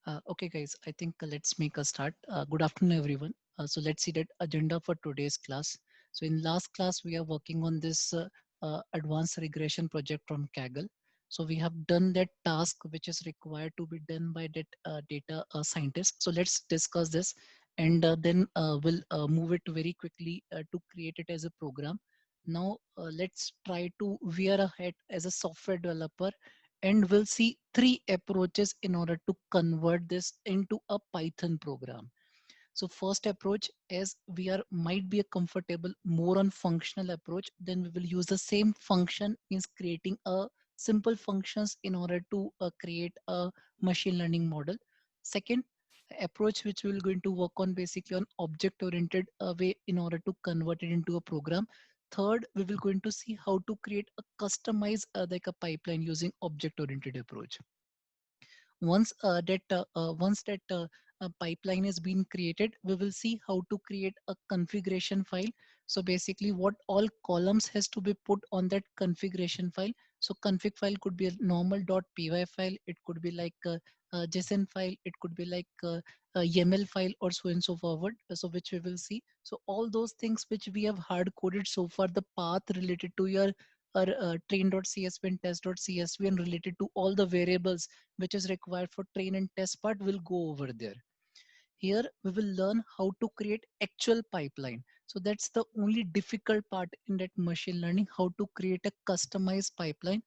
Okay, guys, I think let's make a start. Good afternoon, everyone. So let's see that agenda for today's class. So in last class, we are working on this advanced regression project from Kaggle. So we have done that task which is required to be done by that data scientist. So let's discuss this and then we'll move it very quickly to create it as a program. Now let's try to veer ahead as a software developer and we'll see three approaches in order to convert this into a Python program. So first approach is we are might be a comfortable more on functional approach, then we will use the same function means creating a simple functions in order to create a machine learning model. Second approach which we will going to work on basically on object oriented way in order to convert it into a program. Third, we will going to see how to create a customized like a pipeline using object oriented approach. Once that pipeline has been created, we will see how to create a configuration file. So basically what all columns has to be put on that configuration file. So config file could be a normal.py file, it could be like a JSON file, it could be like a YAML file or so and so forward, so which we will see. So all those things which we have hard coded so far, the path related to your train.csv and test.csv and related to all the variables which is required for train and test part will go over there. Here we will learn how to create actual pipeline. So that's the only difficult part in that machine learning, how to create a customized pipeline.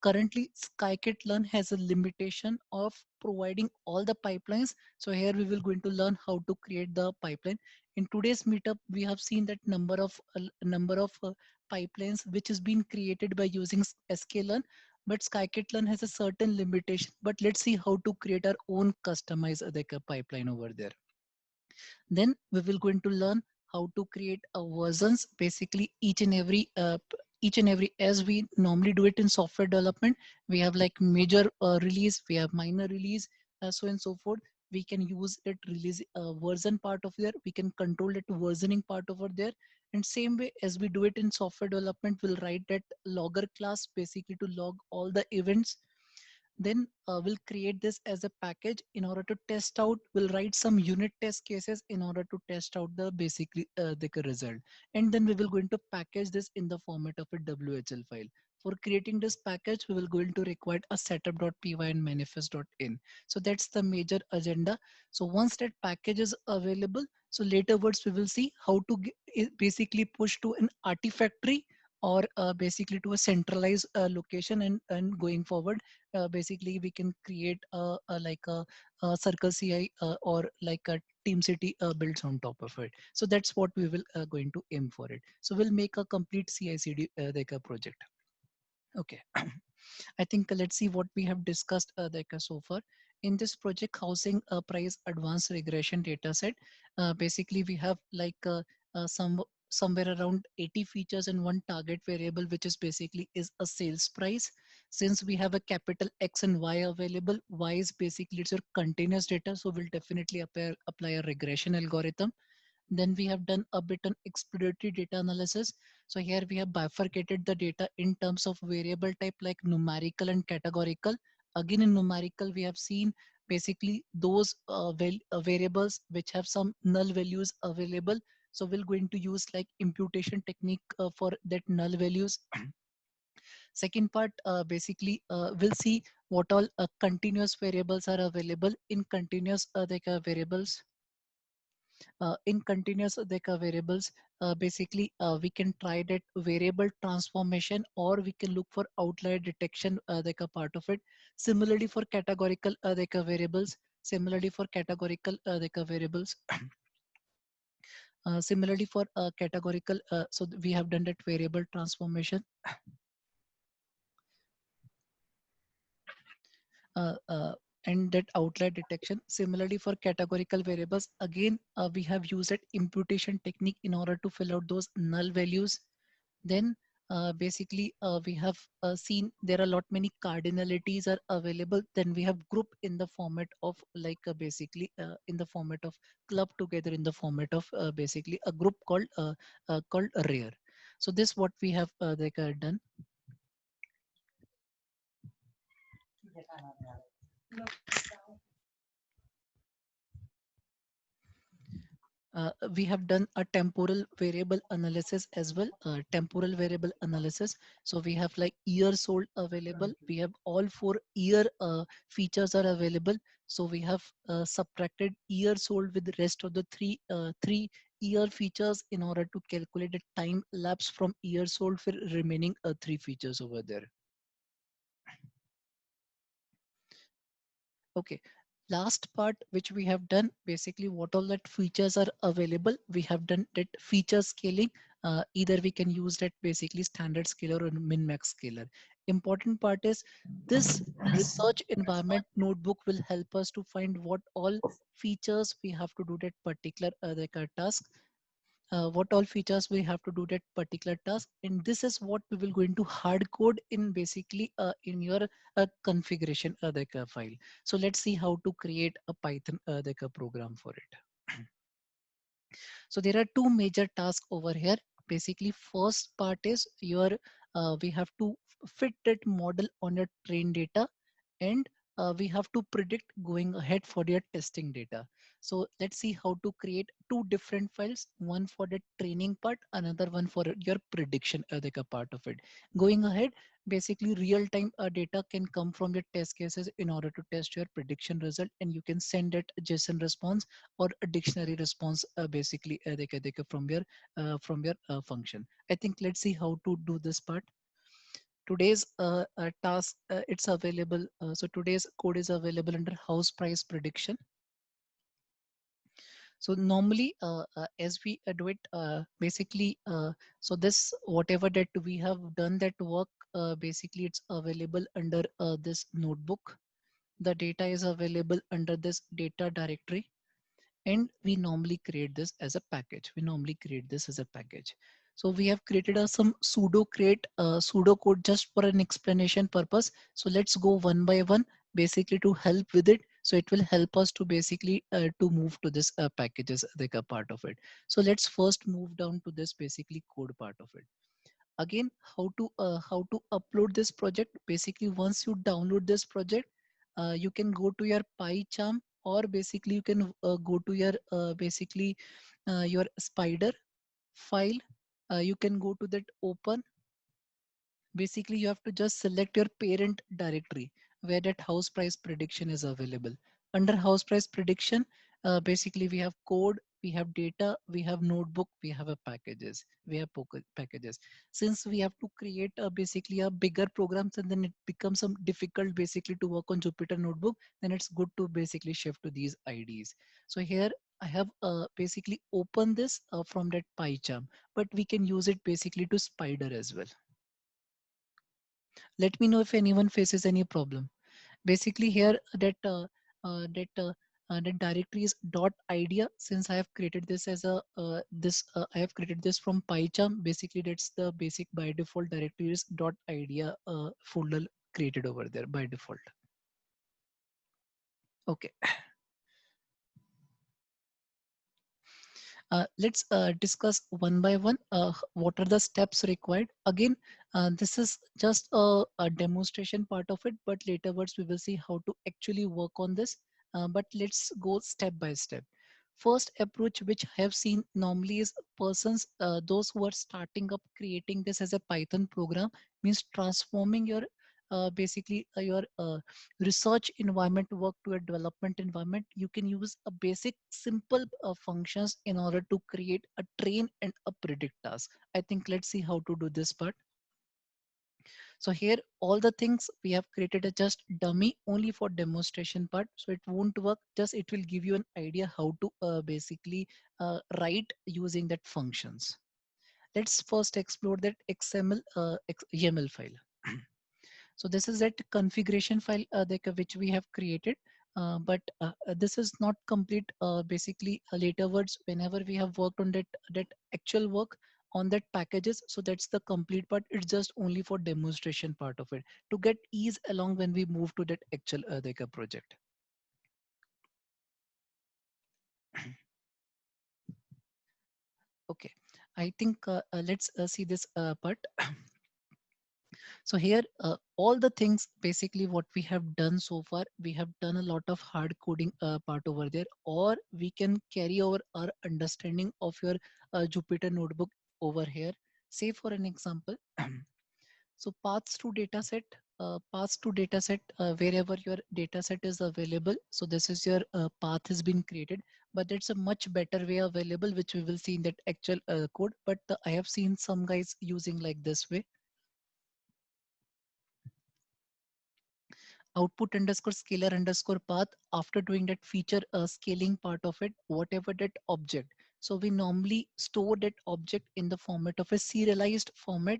Currently scikit-learn has a limitation of providing all the pipelines. So here we will going to learn how to create the pipeline. In today's meetup we have seen that number of pipelines which is being created by using sklearn, but scikit-learn has a certain limitation. But let's see how to create our own customized like a pipeline over there. Then we will going to learn how to create a versions, basically each and every as we normally do it in software development. We have like major release, we have minor release, so and so forth. We can use it release version part of there, we can control it versioning part over there. And same way as we do it in software development, we'll write that logger class basically to log all the events. Then we'll create this as a package in order to test out. We'll write some unit test cases in order to test out the basically the result. And then we will going to package this in the format of a WHL file. For creating this package, we will going to require a setup.py and manifest.in. So that's the major agenda. So once that package is available, so laterwards we will see how to basically push to an artifactory or basically to a centralized location, and going forward basically we can create a circle CI or like a team city builds on top of it. So that's what we will going to aim for it. So we'll make a complete CI CD like a project. Okay. I think let's see what we have discussed so far in this project housing price advanced regression data set. Basically we have like somewhere around 80 features and one target variable, which is basically is a sales price. Since we have a capital X and Y available, Y is basically it's your continuous data, so we'll definitely apply a regression algorithm. Then we have done a bit on exploratory data analysis. So here we have bifurcated the data in terms of variable type like numerical and categorical. Again in numerical, we have seen basically those variables which have some null values available. So we're going to use like imputation technique for that null values. Second part, basically we'll see what all continuous variables are available in continuous variables. In continuous Deca variables, basically we can try that variable transformation, or we can look for outlier detection Deca part of it. Similarly for categorical Deca variables, similarly for categorical Deca variables, similarly for categorical, we have done that variable transformation. uh, uh, and that outlier detection. Similarly for categorical variables, again we have used that imputation technique in order to fill out those null values. Then basically we have seen there are a lot many cardinalities are available. Then we have group in the format of like basically in the format of club together in the format of basically a group called a rare. So this what we have done. we have done a temporal variable analysis as well. Temporal variable analysis. So we have like year sold available. We have all 4 year features are available. So we have subtracted year sold with the rest of the three year features in order to calculate the time lapse from year sold for remaining 3 features over there. Okay. Last part which we have done, basically what all that features are available. We have done that feature scaling. Either we can use that basically standard scaler or min max scaler. Important part is this research environment notebook will help us to find what all features we have to do that particular like a task, what all features we have to do that particular task, and this is what we will going to hard code in basically in your configuration like a file. So let's see how to create a Python like a program for it. So there are two major tasks over here. Basically, first part is your we have to fit that model on your train data, and we have to predict going ahead for your testing data. So let's see how to create two different files, one for the training part, another one for your prediction like a part of it. Going ahead, basically real-time data can come from your test cases in order to test your prediction result, and you can send that JSON response or a dictionary response basically from your function. I think let's see how to do this part. Today's task it's available. So today's code is available under house price prediction. So normally as we do it basically so this whatever that we have done that work basically it's available under this notebook. The data is available under this data directory, and we normally create this as a package. We normally create this as a package. So we have created some pseudo create pseudo code just for an explanation purpose. So let's go one by one basically to help with it. So it will help us to basically to move to this packages like a part of it. So let's first move down to this basically code part of it. Again, how to upload this project. Basically once you download this project, you can go to your PyCharm, or basically you can go to your basically your spider file. You can go to that open. Basically you have to just select your parent directory where that house price prediction is available. Under house price prediction, basically we have code, we have data, we have notebook, we have a packages, we have packages. Since we have to create basically a bigger programs, and then it becomes some difficult basically to work on Jupyter notebook, then it's good to basically shift to these IDs. So here I have basically opened this from that PyCharm, but we can use it basically to spider as well. Let me know if anyone faces any problem. Basically here that directory is dot idea. Since I have created this as a I have created this from PyCharm. Basically that's the basic by default directory is dot idea folder created over there by default. Okay. Let's discuss one by one what are the steps required. Again, this is just a demonstration part of it, but laterwards we will see how to actually work on this. But let's go step by step. First approach which I have seen normally is persons, those who are starting up creating this as a Python program, means transforming your basically your research environment work to a development environment. You can use a basic simple functions in order to create a train and a predict task. I think let's see how to do this part. So here all the things we have created a just dummy only for demonstration part, so it won't work. Just it will give you an idea how to basically write using that functions. Let's first explore that XML YAML file. So this is that configuration file which we have created. But this is not complete. Basically, later words, whenever we have worked on that actual work on that packages, so that's the complete part. It's just only for demonstration part of it to get ease along when we move to that actual project. Okay, I think let's see this part. So here, all the things basically what we have done so far, we have done a lot of hard coding part over there, or we can carry over our understanding of your Jupyter notebook over here. Say for an example, so paths to dataset, paths to dataset, wherever your dataset is available. So this is your path has been created, but it's a much better way available, which we will see in that actual code. But I have seen some guys using like this way: output underscore scalar underscore path. After doing that feature scaling part of it, whatever that object, so we normally store that object in the format of a serialized format,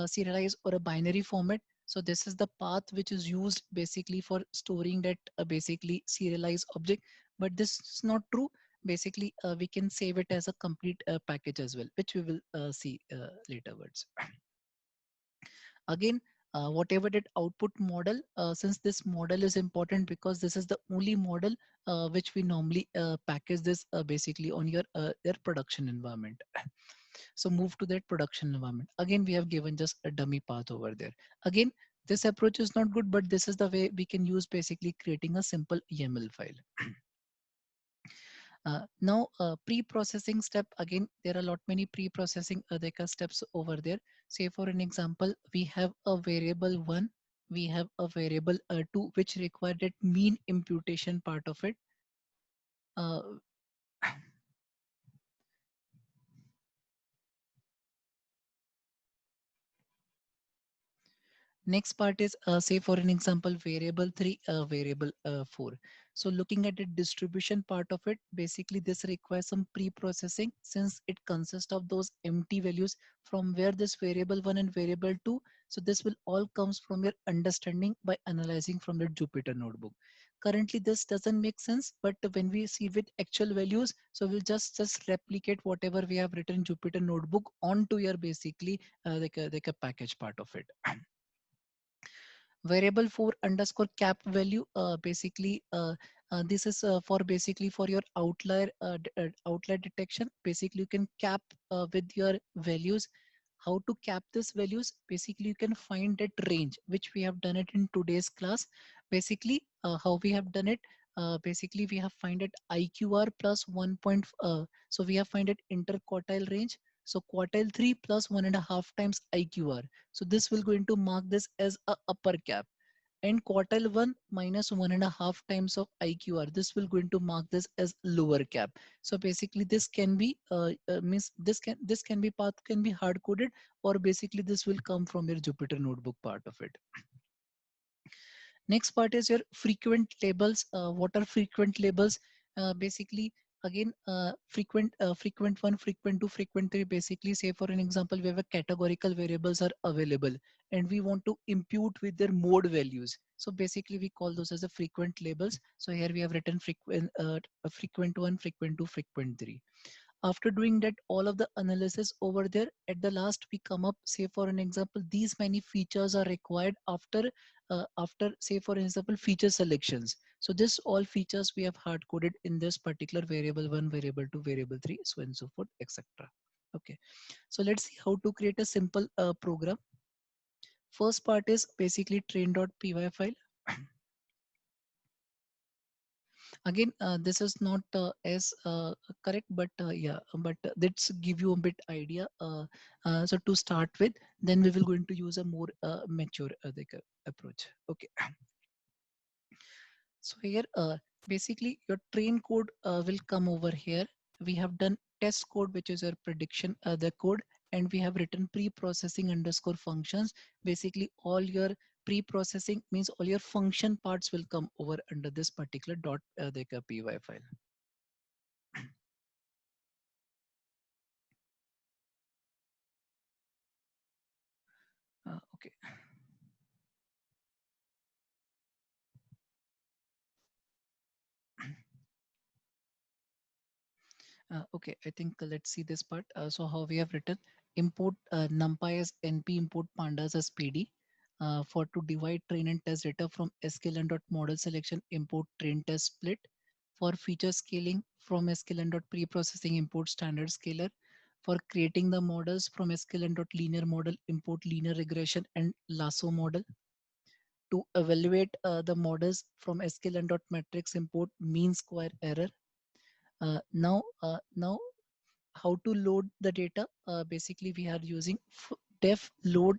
serialized or a binary format. So this is the path which is used basically for storing that basically serialized object. But this is not true. Basically we can save it as a complete package as well, which we will see laterwards. Again, whatever that output model, since this model is important because this is the only model which we normally package this basically on your production environment. So move to that production environment. Again, we have given just a dummy path over there. Again, this approach is not good, but this is the way we can use basically creating a simple YAML file. Now, pre-processing step, again, there are a lot many pre-processing steps over there. Say for an example, we have a variable one, we have a variable two, which require that mean imputation part of it. Uh, Next part is, say for an example, variable three, variable four. So looking at the distribution part of it, basically this requires some pre-processing since it consists of those empty values from where this variable one and variable two. So this will all comes from your understanding by analyzing from the Jupyter notebook. Currently, this doesn't make sense, but when we see with actual values, so we'll just replicate whatever we have written Jupyter notebook onto your basically like a package part of it. Variable for underscore cap value, basically this is for basically for your outlier outlier detection. Basically you can cap with your values. How to cap this values? Basically you can find that range, which we have done it in today's class. Basically how we have done it, basically we have find it IQR plus 1 point, so we have find it interquartile range. So quartile 3 plus 1.5 times IQR. So this will going to mark this as a upper cap, and quartile 1 minus 1.5 times of IQR. This will going to mark this as lower cap. So basically this can be means this can be path can be hard coded, or basically this will come from your Jupyter notebook part of it. Next part is your frequent labels. What are frequent labels? Basically, again, frequent one, frequent two, frequent three. Basically, say for an example, we have a categorical variables are available, and we want to impute with their mode values. So basically, we call those as the frequent labels. So here we have written a frequent one, frequent two, frequent three. After doing that all of the analysis over there, at the last we come up, say for an example, these many features are required after say for example feature selections. So this all features we have hard coded in this particular variable one, variable two, variable three, so and so forth, etc. Okay, so let's see how to create a simple program. First part is basically train.py file. Again, this is not as correct, but yeah, but let's give you a bit idea. So to start with, then we will going to use a more mature approach. Okay. So here, basically your train code will come over here. We have done test code, which is your prediction, the code, and we have written pre-processing underscore functions. Basically all your pre-processing means all your function parts will come over under this particular dot py file. Okay. Okay, I think let's see this part. So how we have written import numpy as np, import pandas as pd. For to divide train and test data from sklearn dot model selection, import train test split. For feature scaling from sklearn dot pre-processing, import standard scaler. For creating the models from sklearn.linear model, import linear regression and lasso model. To evaluate the models from sklearn.matrix, import mean square error. Now how to load the data. Basically we are using def load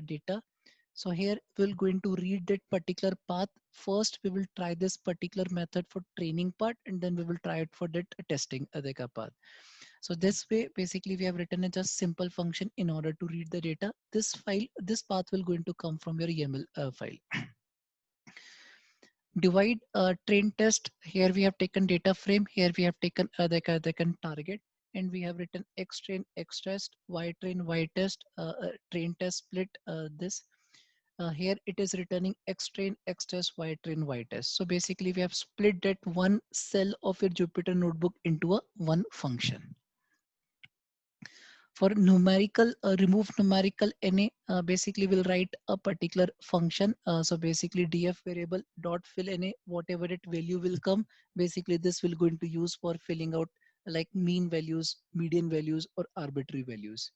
data. So here we're going to read that particular path. First we will try this particular method for training part, and then we will try it for that testing adhika path. So this way basically we have written a just simple function in order to read the data. This path will going to come from your YAML file. Divide train test. Here we have taken data frame. Here we have taken target, and we have written x train x test, y train y test, train test split this. Here it is returning x train x test, y train y test. So basically we have split that one cell of your Jupyter notebook into a one function. For numerical, remove numerical NA, basically we'll write a particular function. So basically df variable dot fill NA, whatever it value will come, basically this will going to use for filling out like mean values, median values, or arbitrary values.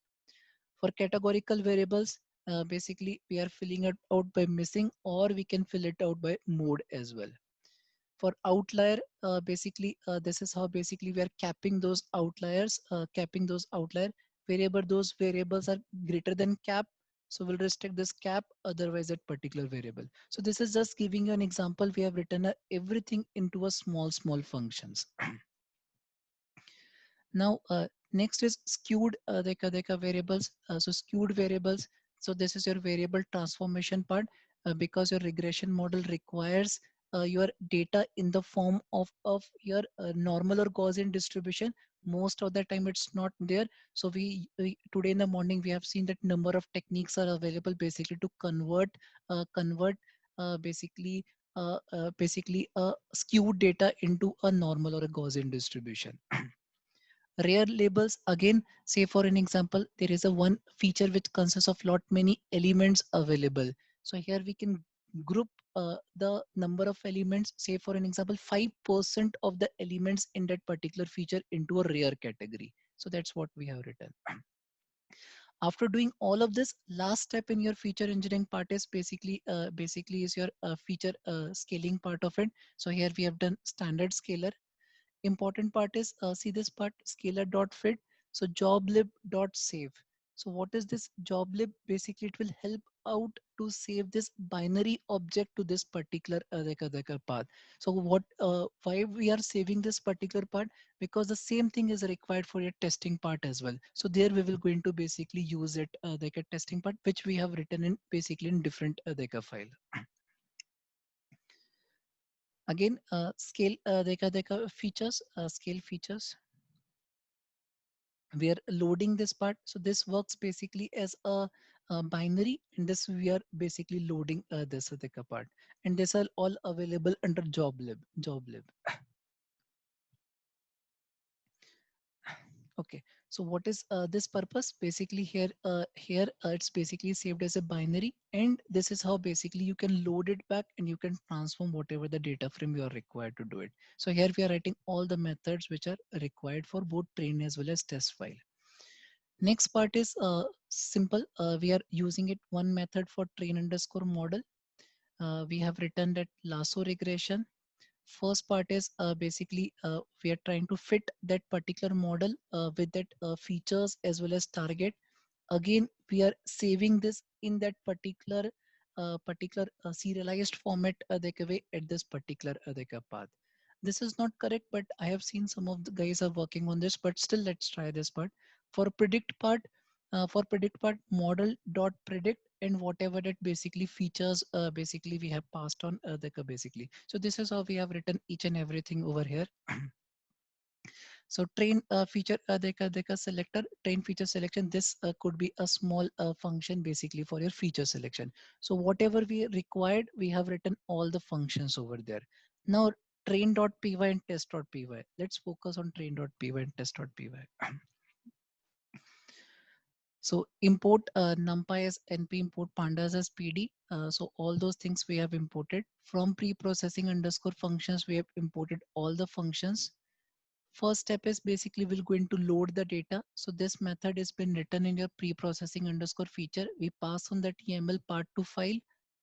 For categorical variables, basically we are filling it out by missing, or we can fill it out by mode as well. For outlier, basically this is how basically we are capping those outliers, capping those outlier. Wherever those variables are greater than cap, so we'll restrict this cap, otherwise that particular variable. So this is just giving you an example. We have written everything into a small functions. Now, next is skewed variables. So skewed variables. So this is your variable transformation part, because your regression model requires your data in the form of your normal or Gaussian distribution. Most of the time it's not there. So we today in the morning we have seen that number of techniques are available basically to convert basically a skewed data into a normal or a Gaussian distribution. Rare labels, again, say for an example, there is a one feature which consists of lot many elements available. So here we can group the number of elements, say for an example 5% of the elements in that particular feature into a rare category. So that's what we have written. After doing all of this, last step in your feature engineering part is basically is your feature scaling part of it. So here we have done standard scalar. Important part is see this part, scalar dot fit. So joblib dot save. So what is this joblib? Basically it will help out to save this binary object to this particular path. So what why we are saving this particular part? Because the same thing is required for your testing part as well. So there we will going to basically use it like a testing part, which we have written in basically in different file. Again, scale features, scale features. We are loading this part. So this works basically as a binary, and this we are basically loading this part. And these are all available under joblib. Okay, so what is this purpose? Basically here it's basically saved as a binary, and this is how basically you can load it back and you can transform whatever the data frame you are required to do it. So here we are writing all the methods which are required for both train as well as test file. Next part is simple. We are using it one method for train underscore model. We have written that lasso regression. First part is basically we are trying to fit that particular model with that features as well as target. Again, we are saving this in that particular serialized format way at this particular path. This is not correct, but I have seen some of the guys are working on this, but still let's try this part. For predict part, model dot predict, and whatever that basically features basically we have passed on basically. So this is how we have written each and everything over here. So train feature selector, train feature selection. This could be a small function basically for your feature selection. So whatever we required, we have written all the functions over there. Now train.py and test.py. Let's focus on train.py and test.py. So import numpy as np, import pandas as pd. So all those things we have imported from pre-processing underscore functions. We have imported all the functions. First step is basically we're going to load the data. So this method has been written in your pre-processing underscore feature. We pass on that YAML part to file,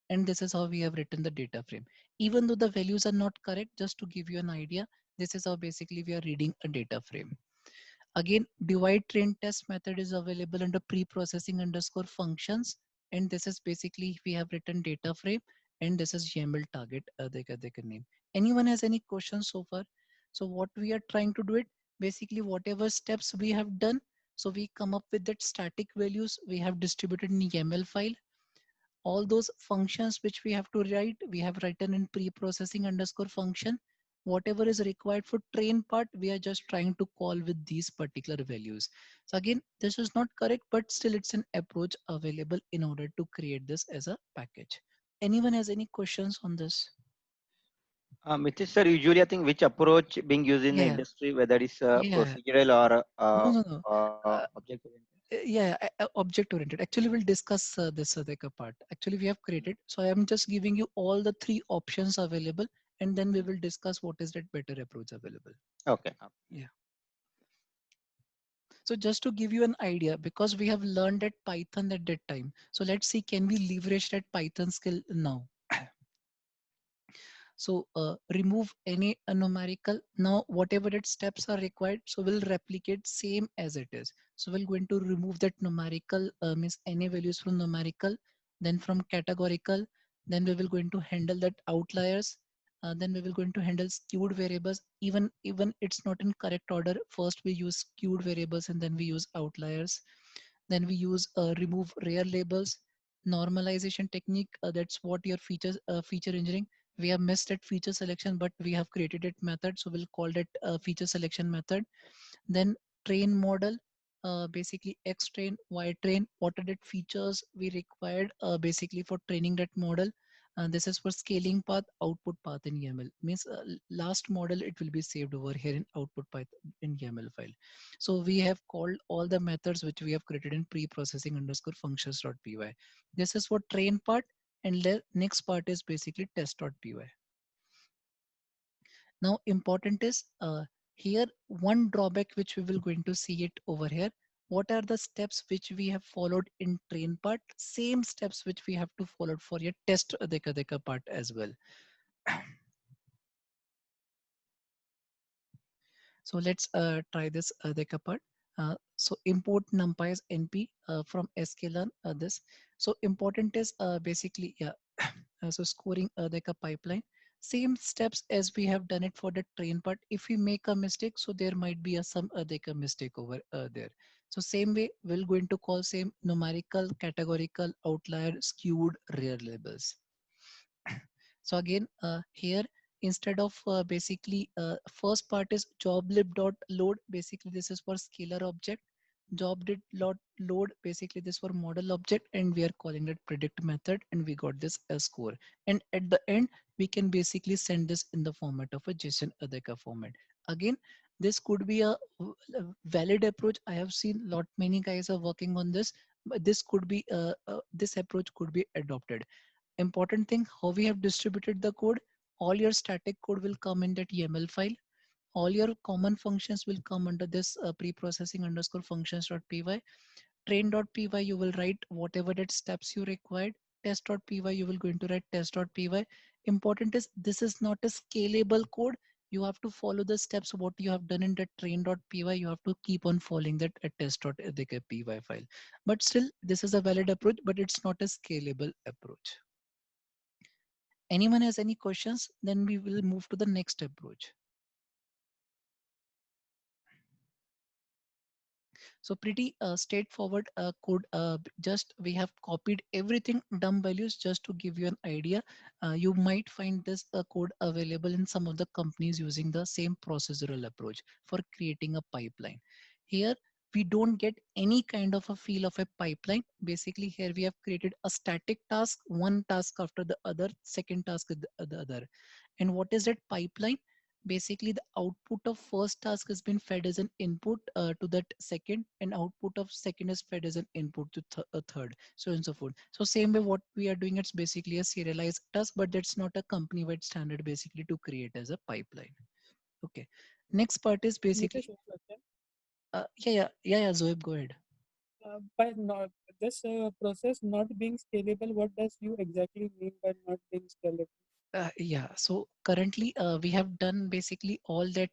and this is how we have written the data frame. Even though the values are not correct, just to give you an idea, this is how basically we are reading a data frame. Again, divide train test method is available under pre-processing underscore functions. And this is basically we have written data frame, and this is YAML target they can name. Anyone has any questions so far? So what we are trying to do it, basically whatever steps we have done. So we come up with that static values we have distributed in YAML file. All those functions which we have to write, we have written in pre-processing underscore function. Whatever is required for train part, we are just trying to call with these particular values. So again, this is not correct, but still it's an approach available in order to create this as a package. Anyone has any questions on this? Mr. Sir, usually I think which approach being used in the Yeah, industry, whether it's yeah. procedural or No, no, no. Uh, object oriented. yeah, object oriented. Actually, we'll discuss this Adeka part. Actually, we have created. So I am just giving you all the three options available, and then we will discuss what is that better approach available. Okay. Yeah. So just to give you an idea, because we have learned at Python at that time. So let's see, can we leverage that Python skill now? So remove any numerical. Now, whatever that steps are required, so we'll replicate same as it is. So we're going to remove that numerical, means any values from numerical, then from categorical, then we will going to handle that outliers. Then we will going to handle skewed variables. Even it's not in correct order. First we use skewed variables and then we use outliers. Then we use remove rare labels, normalization technique. That's what your feature engineering. We have missed at feature selection, but we have created it method, so we'll call it feature selection method. Then train model, basically X train, Y train, what are the features we required basically for training that model. This is for scaling path, output path in YAML. Means last model it will be saved over here in output path in YAML file. So we have called all the methods which we have created in pre-processing underscore functions.py. This is for train part, and next part is basically test.py. Now important is here one drawback which we will going to see it over here. What are the steps which we have followed in train part? Same steps which we have to follow for your test deka part as well. So let's try this deka part. So import numpy np from sklearn this. So important is basically yeah. So scoring like a pipeline, same steps as we have done it for the train part. If we make a mistake, so there might be some like a mistake over there. So same way we're going to call same numerical, categorical, outlier, skewed, rare labels. So again here, instead of basically first part is joblib dot load, basically this is for scalar object. Job did load, basically this for model object, and we are calling it predict method, and we got this as score. And at the end we can basically send this in the format of a JSON adeka format. Again, this could be a valid approach. I have seen lot many guys are working on this, but this could be this approach could be adopted. Important thing, how we have distributed the code, all your static code will come in that YAML file. All your common functions will come under this pre-processing underscore functions.py. Train.py, you will write whatever that steps you required. Test.py, you will going to write test.py. Important is this is not a scalable code. You have to follow the steps what you have done in the train.py. You have to keep on following that at test.py file. But still, this is a valid approach, but it's not a scalable approach. Anyone has any questions? Then we will move to the next approach. So pretty straightforward code. Just we have copied everything dumb values just to give you an idea. You might find this code available in some of the companies using the same procedural approach for creating a pipeline. Here we don't get any kind of a feel of a pipeline. Basically here we have created a static task, one task after the other, second task the other. And what is that pipeline? Basically the output of first task has been fed as an input to that second, and output of second is fed as an input to a third, so and so forth. So same way what we are doing, it's basically a serialized task, but that's not a company wide standard basically to create as a pipeline. Okay. Next part is basically, Nitish, one question. yeah, Zoeb, go ahead. By not this process not being scalable, what does you exactly mean by not being scalable? Yeah, so currently we have done basically all that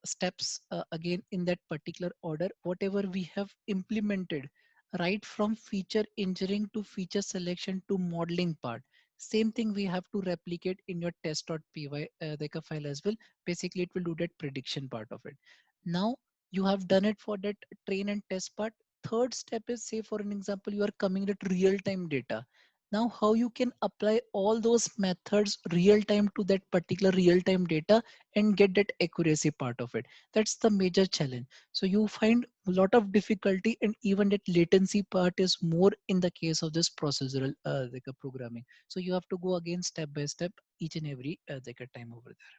steps again in that particular order, whatever we have implemented, right from feature engineering to feature selection to modeling part. Same thing we have to replicate in your test.py Deka file as well. Basically, it will do that prediction part of it. Now you have done it for that train and test part. Third step is, say for an example, you are coming at real-time data. Now how you can apply all those methods real time to that particular real time data and get that accuracy part of it. That's the major challenge. So you find a lot of difficulty, and even that latency part is more in the case of this procedural like a programming. So you have to go again step by step each and every like a time over there.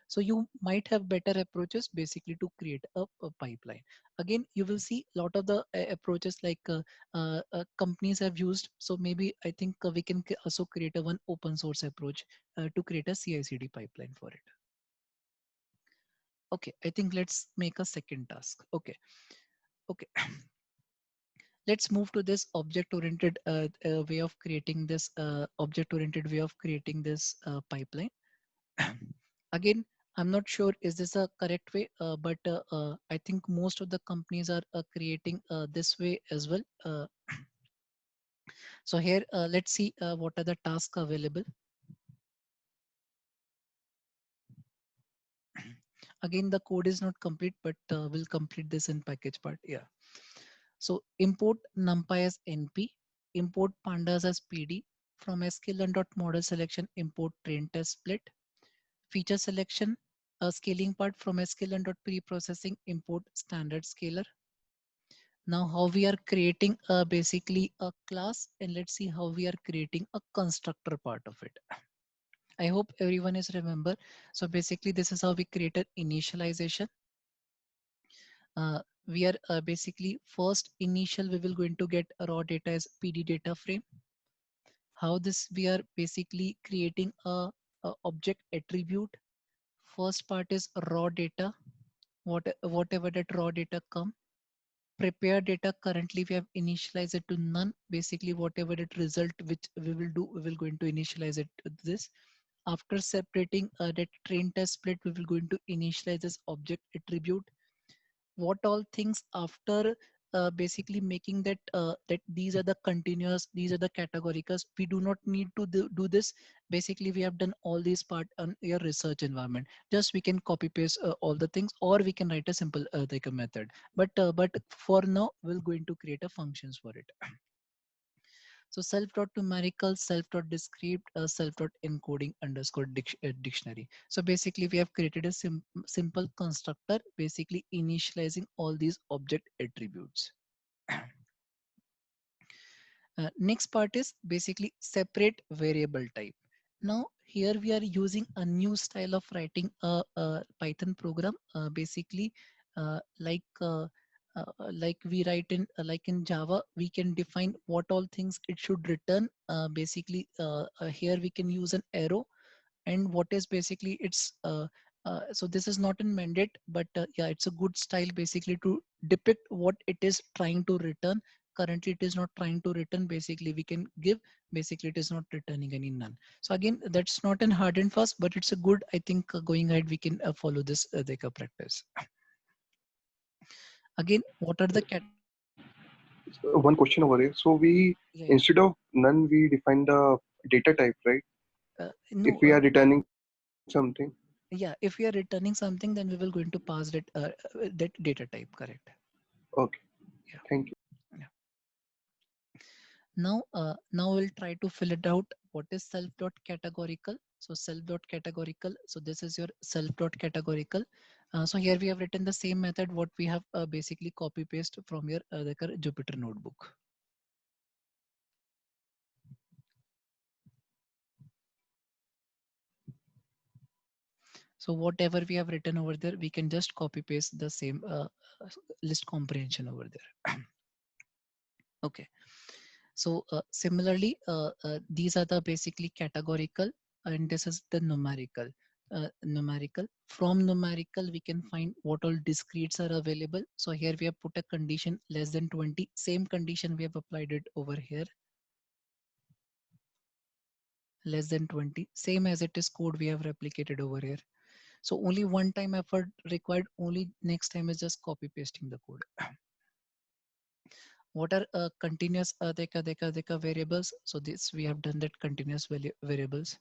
So you might have better approaches basically to create a pipeline. Again, you will see a lot of the approaches like companies have used. So maybe I think we can also create a one open source approach to create a CI/CD pipeline for it. Okay, I think let's make a second task. Okay. Let's move to this object oriented way of creating this object oriented way of creating this pipeline. Again, I'm not sure is this a correct way, but I think most of the companies are creating this way as well. So here, let's see what are the tasks available. Again, the code is not complete, but we'll complete this in package part. Yeah. So import numpy as np, import pandas as pd, from sklearn.model selection import train test split, feature selection, a scaling part from sklearn.preprocessing import standard scaler. Now how we are creating basically a class, and let's see how we are creating a constructor part of it. I hope everyone is remember. So basically this is how we created initialization. We are basically first initial we will going to get a raw data as pd data frame. How this we are basically creating a object attribute. First part is raw data, whatever that raw data come. Prepare data, currently we have initialized it to none. Basically whatever that result which we will do, we will going to initialize it to this. After separating that train test split, we will going to initialize this object attribute. What all things after basically making that that these are the continuous, these are the categoricals, we do not need to do this. Basically we have done all these part on your research environment. Just we can copy paste all the things, or we can write a simple like a method. But for now we're going to create a functions for it. So self.numerical, self.descript, self.encoding underscore dictionary. So basically we have created a simple constructor, basically initializing all these object attributes. Next part is basically separate variable type. Now here we are using a new style of writing a Python program. Basically, like we write in like in Java, we can define what all things it should return. Basically, here we can use an arrow, and what is basically it's so this is not in mandate, but yeah, it's a good style basically to depict what it is trying to return. Currently it is not trying to return, basically we can give, basically it is not returning any none. So again, that's not an hard and fast, but it's a good, I think going ahead we can follow this like a practice. Again, what are the cat One question over here. So we, yeah, yeah. instead of none, we define the data type, right? If No we are returning something. yeah, if we are returning something, then we will going to pass that data type, correct? Okay. Yeah. Thank you. Yeah. Now we'll try to fill it out. What is self dot categorical? So self dot categorical. So this is your self dot categorical. So here we have written the same method what we have basically copy paste from your like a Jupyter notebook. So whatever we have written over there, we can just copy paste the same list comprehension over there. Okay. So similarly, these are the basically categorical, and this is the numerical. numerical. From numerical, we can find what all discretes are available. So here we have put a condition less than 20. Same condition we have applied it over here. Less than 20. Same as it is code we have replicated over here. So only one time effort required. Only next time is just copy pasting the code. What are continuous deka variables? So this we have done that continuous variables.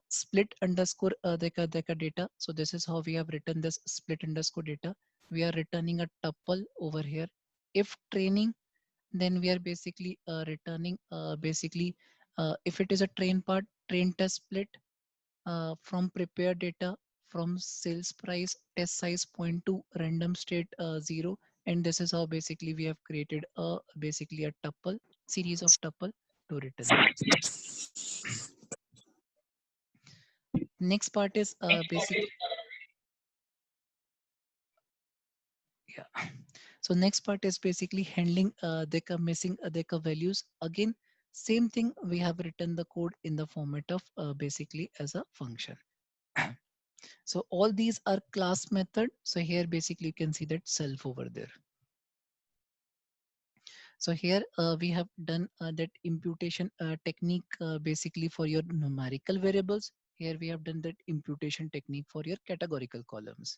Split underscore deka data. So this is how we have written this split underscore data. We are returning a tuple over here. If training, then we are basically returning if it is a train part, train test split from prepare data, from sales price test size point to random state 0. And this is how basically we have created a basically a tuple series of tuple to return. Next part is basically yeah. So next part is basically handling the missing the values. Again, same thing, we have written the code in the format of basically as a function. So all these are class method. So here basically you can see that self over there. So here we have done that imputation technique basically for your numerical variables. Here we have done that imputation technique for your categorical columns.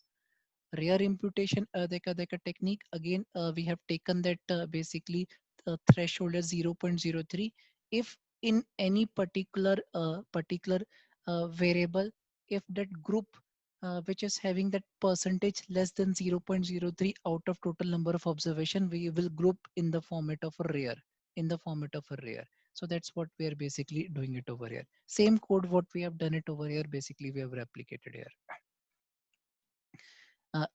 Rear imputation deka technique. Again, we have taken that basically threshold as 0.03. If in any particular variable, if that group which is having that percentage less than 0.03 out of total number of observation, we will group in the format of a rear, in the format of a rear. So that's what we are basically doing it over here. Same code what we have done it over here, basically we have replicated here.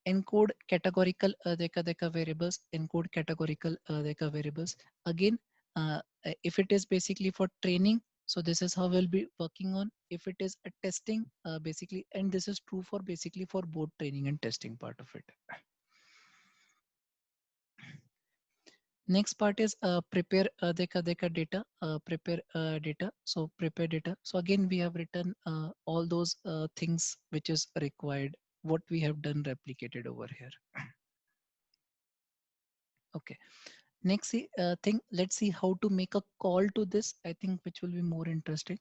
Encode categorical deka variables, encode categorical deka variables. Again, if it is basically for training, so this is how we'll be working on. If it is a testing, basically, and this is true for basically for both training and testing part of it. Next part is prepare deka data, prepare data. So prepare data. So again, we have written all those things which is required, what we have done replicated over here. Okay. Next thing, let's see how to make a call to this, I think, which will be more interesting.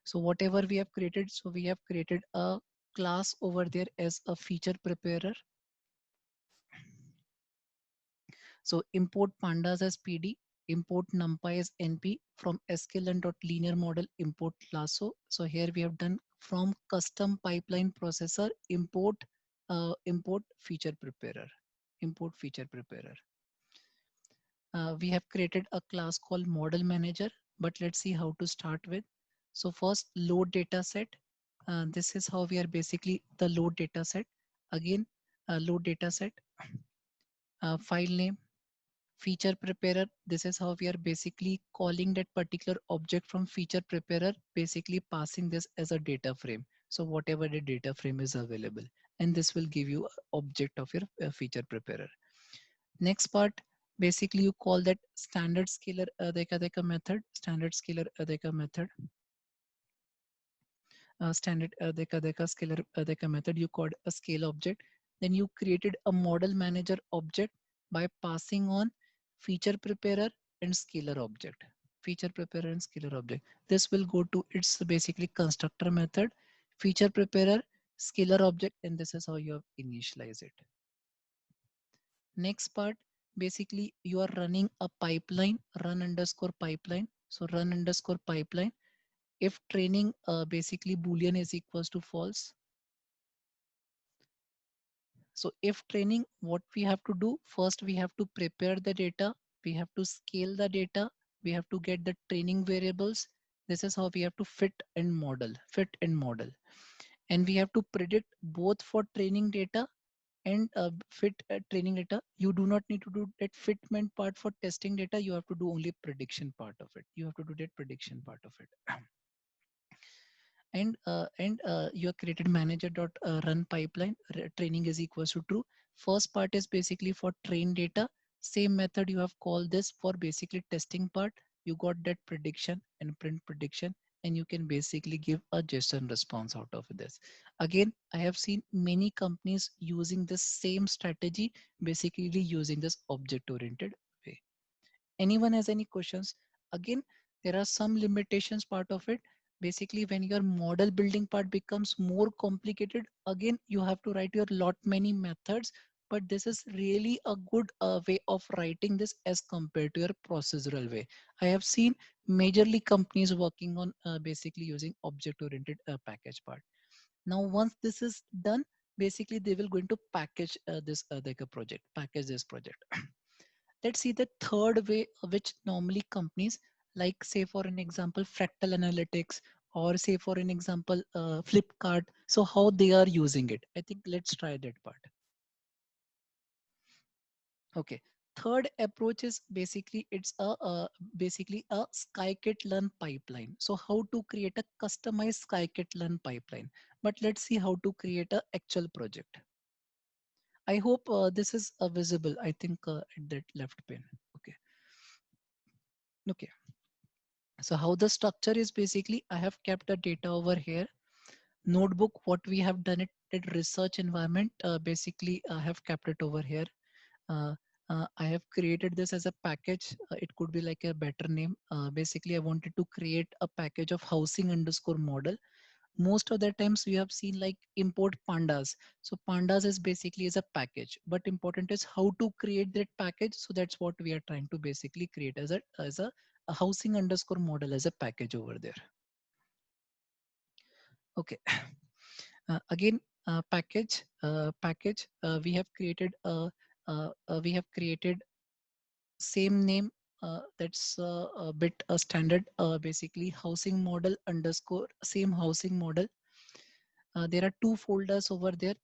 So whatever we have created, so we have created a class over there as a feature preparer. So import pandas as PD, import numpy as NP, from sklearn.linear model import lasso. So here we have done from custom pipeline processor import import feature preparer, import feature preparer. We have created a class called model manager, but let's see how to start with. So first, load data set. This is how we are basically the load data set. Again, load data set, file name, feature preparer. This is how we are basically calling that particular object from feature preparer, basically passing this as a data frame. So whatever the data frame is available, and this will give you object of your feature preparer. Next part, basically you call that standard scalar deka method, standard scalar deka method, standard deka scalar deka method. You called a scale object. Then you created a model manager object by passing on feature preparer and scalar object. Feature preparer and scalar object. This will go to its basically constructor method, feature preparer, scalar object, and this is how you have initialized it. Next part, basically you are running a pipeline, run underscore pipeline. So run underscore pipeline. If training basically boolean is equals to false. So if training, what we have to do first, we have to prepare the data, we have to scale the data, we have to get the training variables. This is how we have to fit and model, and we have to predict both for training data and fit training data. You do not need to do that fitment part for testing data. You have to do only prediction part of it. You have to do that prediction part of it. And you have created manager dot run pipeline. Training is equals to true. First part is basically for train data. Same method you have called this for basically testing part. You got that prediction and print prediction, and you can basically give a JSON response out of this. Again, I have seen many companies using this same strategy, basically using this object oriented way. Anyone has any questions? Again, there are some limitations part of it. Basically, when your model building part becomes more complicated, again, you have to write your lot many methods, but this is really a good way of writing this as compared to your procedural way. I have seen majorly companies working on basically using object oriented package part. Now, once this is done, basically they will going to package this like a project, package this project. Let's see the third way which normally companies, like say for an example Fractal Analytics, or say for an example Flipkart, so how they are using it. I think let's try that part. Okay, third approach is basically it's basically a scikit-learn pipeline. So how to create a customized scikit-learn pipeline. But let's see how to create a actual project. I hope this is visible. I think at that left pane. Okay. Okay. So how the structure is, basically I have kept the data over here. Notebook, what we have done it at research environment, basically I have kept it over here. Uh, I have created this as a package. It could be like a better name. Basically, I wanted to create a package of housing underscore model. Most of the times we have seen like import pandas. So pandas is basically as a package, but important is how to create that package. So that's what we are trying to basically create as a housing underscore model as a package over there. Okay. Again, package. We have created same name. That's a bit a standard. Basically, housing model underscore same housing model. There are two folders over there.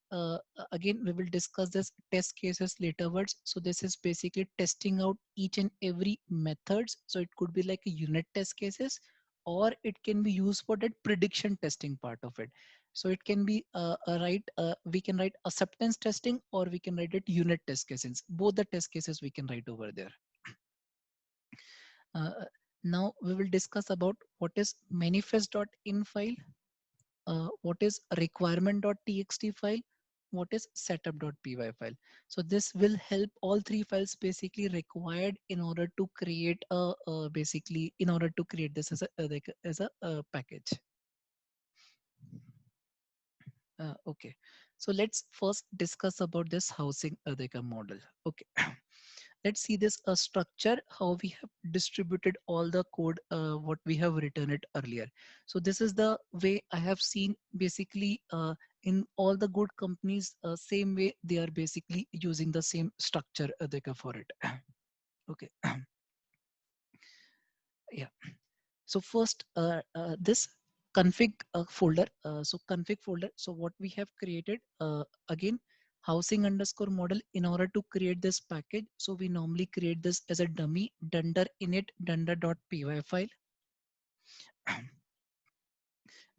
Again, we will discuss this test cases laterwards. So this is basically testing out each and every methods. So it could be like a unit test cases, or it can be used for that prediction testing part of it. So it can be we can write acceptance testing, or we can write it unit test cases. Both the test cases we can write over there. Now we will discuss about what is manifest.in file, what is requirement.txt file, what is setup.py file. So this will help all three files basically required in order to create basically in order to create this as a package. Okay, so let's first discuss about this housing model. Okay. Let's see this structure, how we have distributed all the code, what we have written it earlier. So this is the way I have seen basically in all the good companies, same way they are basically using the same structure for it. Okay. Yeah. So first, this config folder. So config folder. So what we have created again, housing underscore model. In order to create this package, so we normally create this as a dummy dunder init dunder.py file.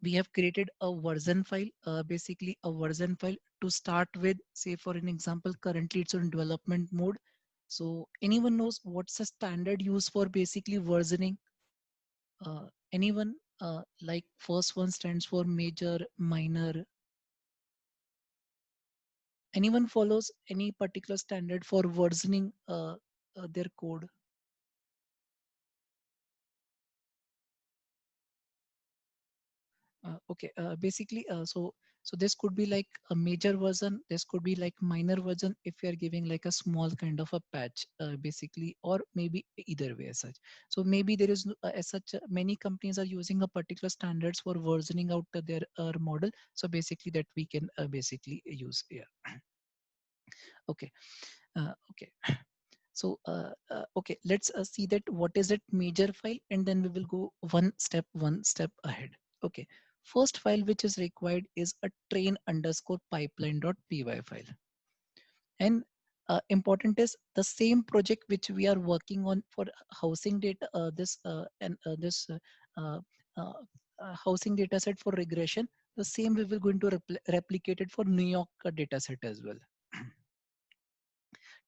We have created a version file, basically a version file to start with. Say for an example, currently it's on development mode. So anyone knows what's the standard used for basically versioning? Anyone, like first one stands for major, minor. Anyone follows any particular standard for versioning their code? Okay, basically, so this could be like a major version. This could be like minor version if you are giving like a small kind of a patch, basically, or maybe either way as such. So maybe there is as such many companies are using a particular standards for versioning out their model. So basically that we can basically use here. Okay, okay. So okay, let's see that what is that major file, and then we will go one step ahead. Okay, first file which is required is a train underscore pipeline.py file. And important is the same project which we are working on for housing data, uh, uh, housing data set for regression. The same we will going to replicate it for New York data set as well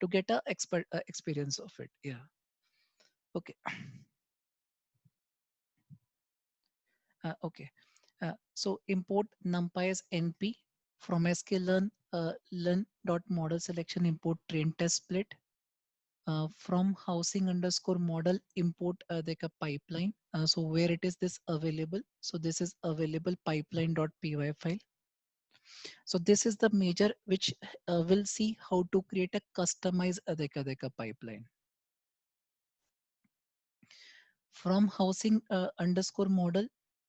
to get a expert experience of it. Yeah. Okay. Okay. So import numpy as np from sklearn learn dot model selection import train test split from housing underscore model import like a pipeline. So where it is this available? So this is available pipeline.py file. So this is the major which will see how to create a customized adeka pipeline. From housing underscore model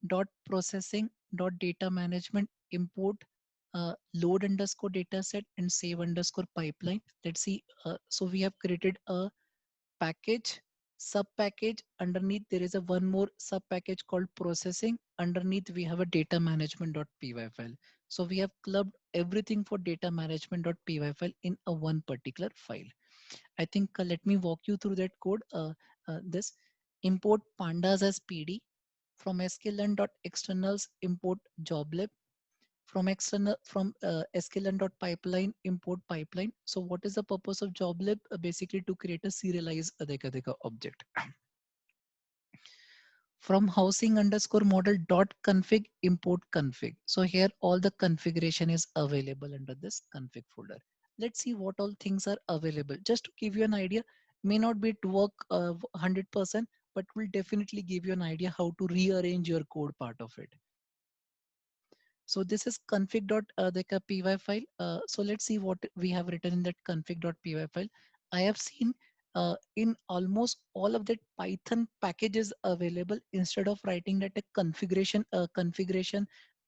dot processing dot data management import load underscore data set and save underscore pipeline. Let's see. So we have created a package, sub package. Underneath there is a one more sub package called processing. Underneath we have a data management.py file. So we have clubbed everything for data management.py file in a one particular file. I think let me walk you through that code. This import pandas as PD from sklearn.externals import joblib from external from sklearn.pipeline import pipeline. So what is the purpose of joblib? Basically to create a serialized adeka object. From housing underscore model dot config import config. So here all the configuration is available under this config folder. Let's see what all things are available. Just to give you an idea, may not be to work 100%, but will definitely give you an idea how to rearrange your code part of it. So this is config.py file. So let's see what we have written in that config.py file. I have seen in almost all of that Python packages available. Instead of writing that a configuration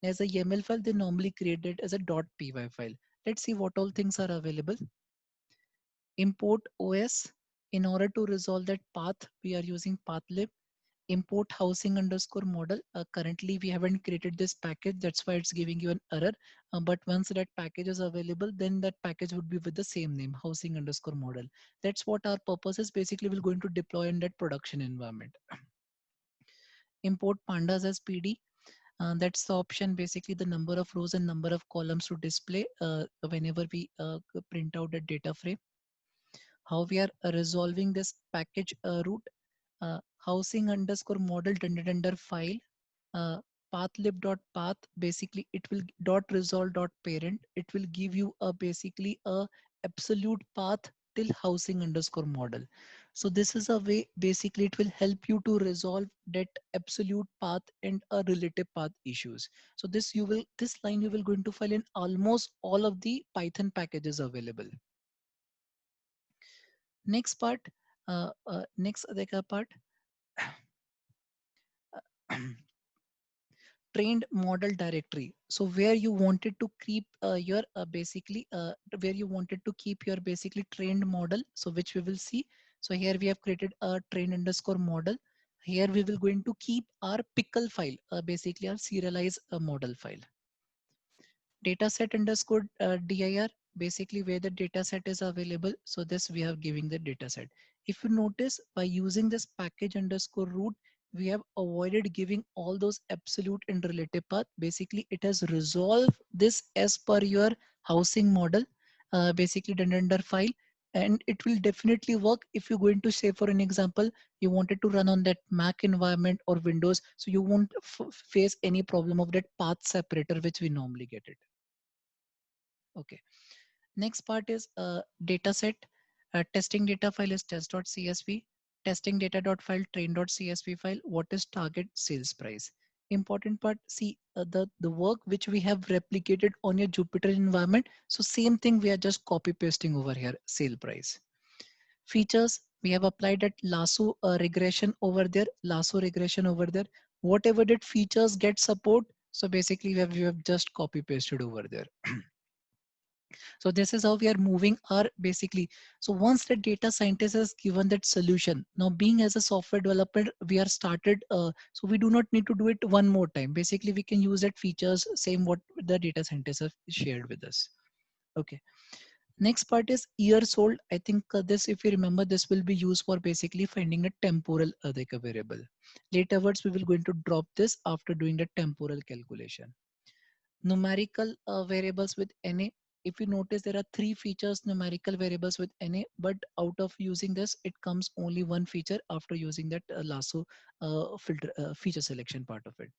as a YAML file, they normally create it as a .py file. Let's see what all things are available. Import OS. In order to resolve that path, we are using pathlib. Import housing underscore model. Currently we haven't created this package, that's why it's giving you an error. But once that package is available, then that package would be with the same name, housing underscore model. That's what our purpose is. Basically we're going to deploy in that production environment. Import pandas as PD. That's the option, basically the number of rows and number of columns to display whenever we print out a data frame. How we are resolving this package root. Housing underscore model under file pathlib.path. Basically it will dot resolve dot parent. It will give you a basically a absolute path till housing underscore model. So this is a way, basically it will help you to resolve that absolute path and a relative path issues. So this line you will going to find in almost all of the Python packages available. Next part, next adeka part. Trained model directory. So where you wanted to keep your basically where you wanted to keep your basically trained model. So which we will see. So here we have created a train underscore model. Here we will going to keep our pickle file, basically our serialized model file. Dataset underscore dir, basically where the dataset is available. So this we are giving the dataset. If you notice, by using this package underscore root, we have avoided giving all those absolute and relative path. Basically it has resolved this as per your housing model, basically done under file. And it will definitely work if you're going to say, for an example, you wanted to run on that Mac environment or Windows. So you won't face any problem of that path separator, which we normally get it. Okay. Next part is data set. Testing data file is test.csv. Testing data.file train.csv file. What is target sales price? Important part. See the work which we have replicated on your Jupyter environment. So same thing we are just copy pasting over here. Sale price. Features. We have applied that lasso regression over there. Lasso regression over there. Whatever that features get support. So basically we have just copy pasted over there. So this is how we are moving our basically. So once the data scientist has given that solution, now being as a software developer, we are started. So we do not need to do it one more time. Basically, we can use that features, same what the data scientists have shared with us. Okay. Next part is years old. I think this, if you remember, this will be used for basically finding a temporal like a variable. Laterwards, we will going to drop this after doing the temporal calculation. Numerical variables with NA. If you notice, there are three features numerical variables with NA, but out of using this, it comes only one feature after using that lasso filter feature selection part of it.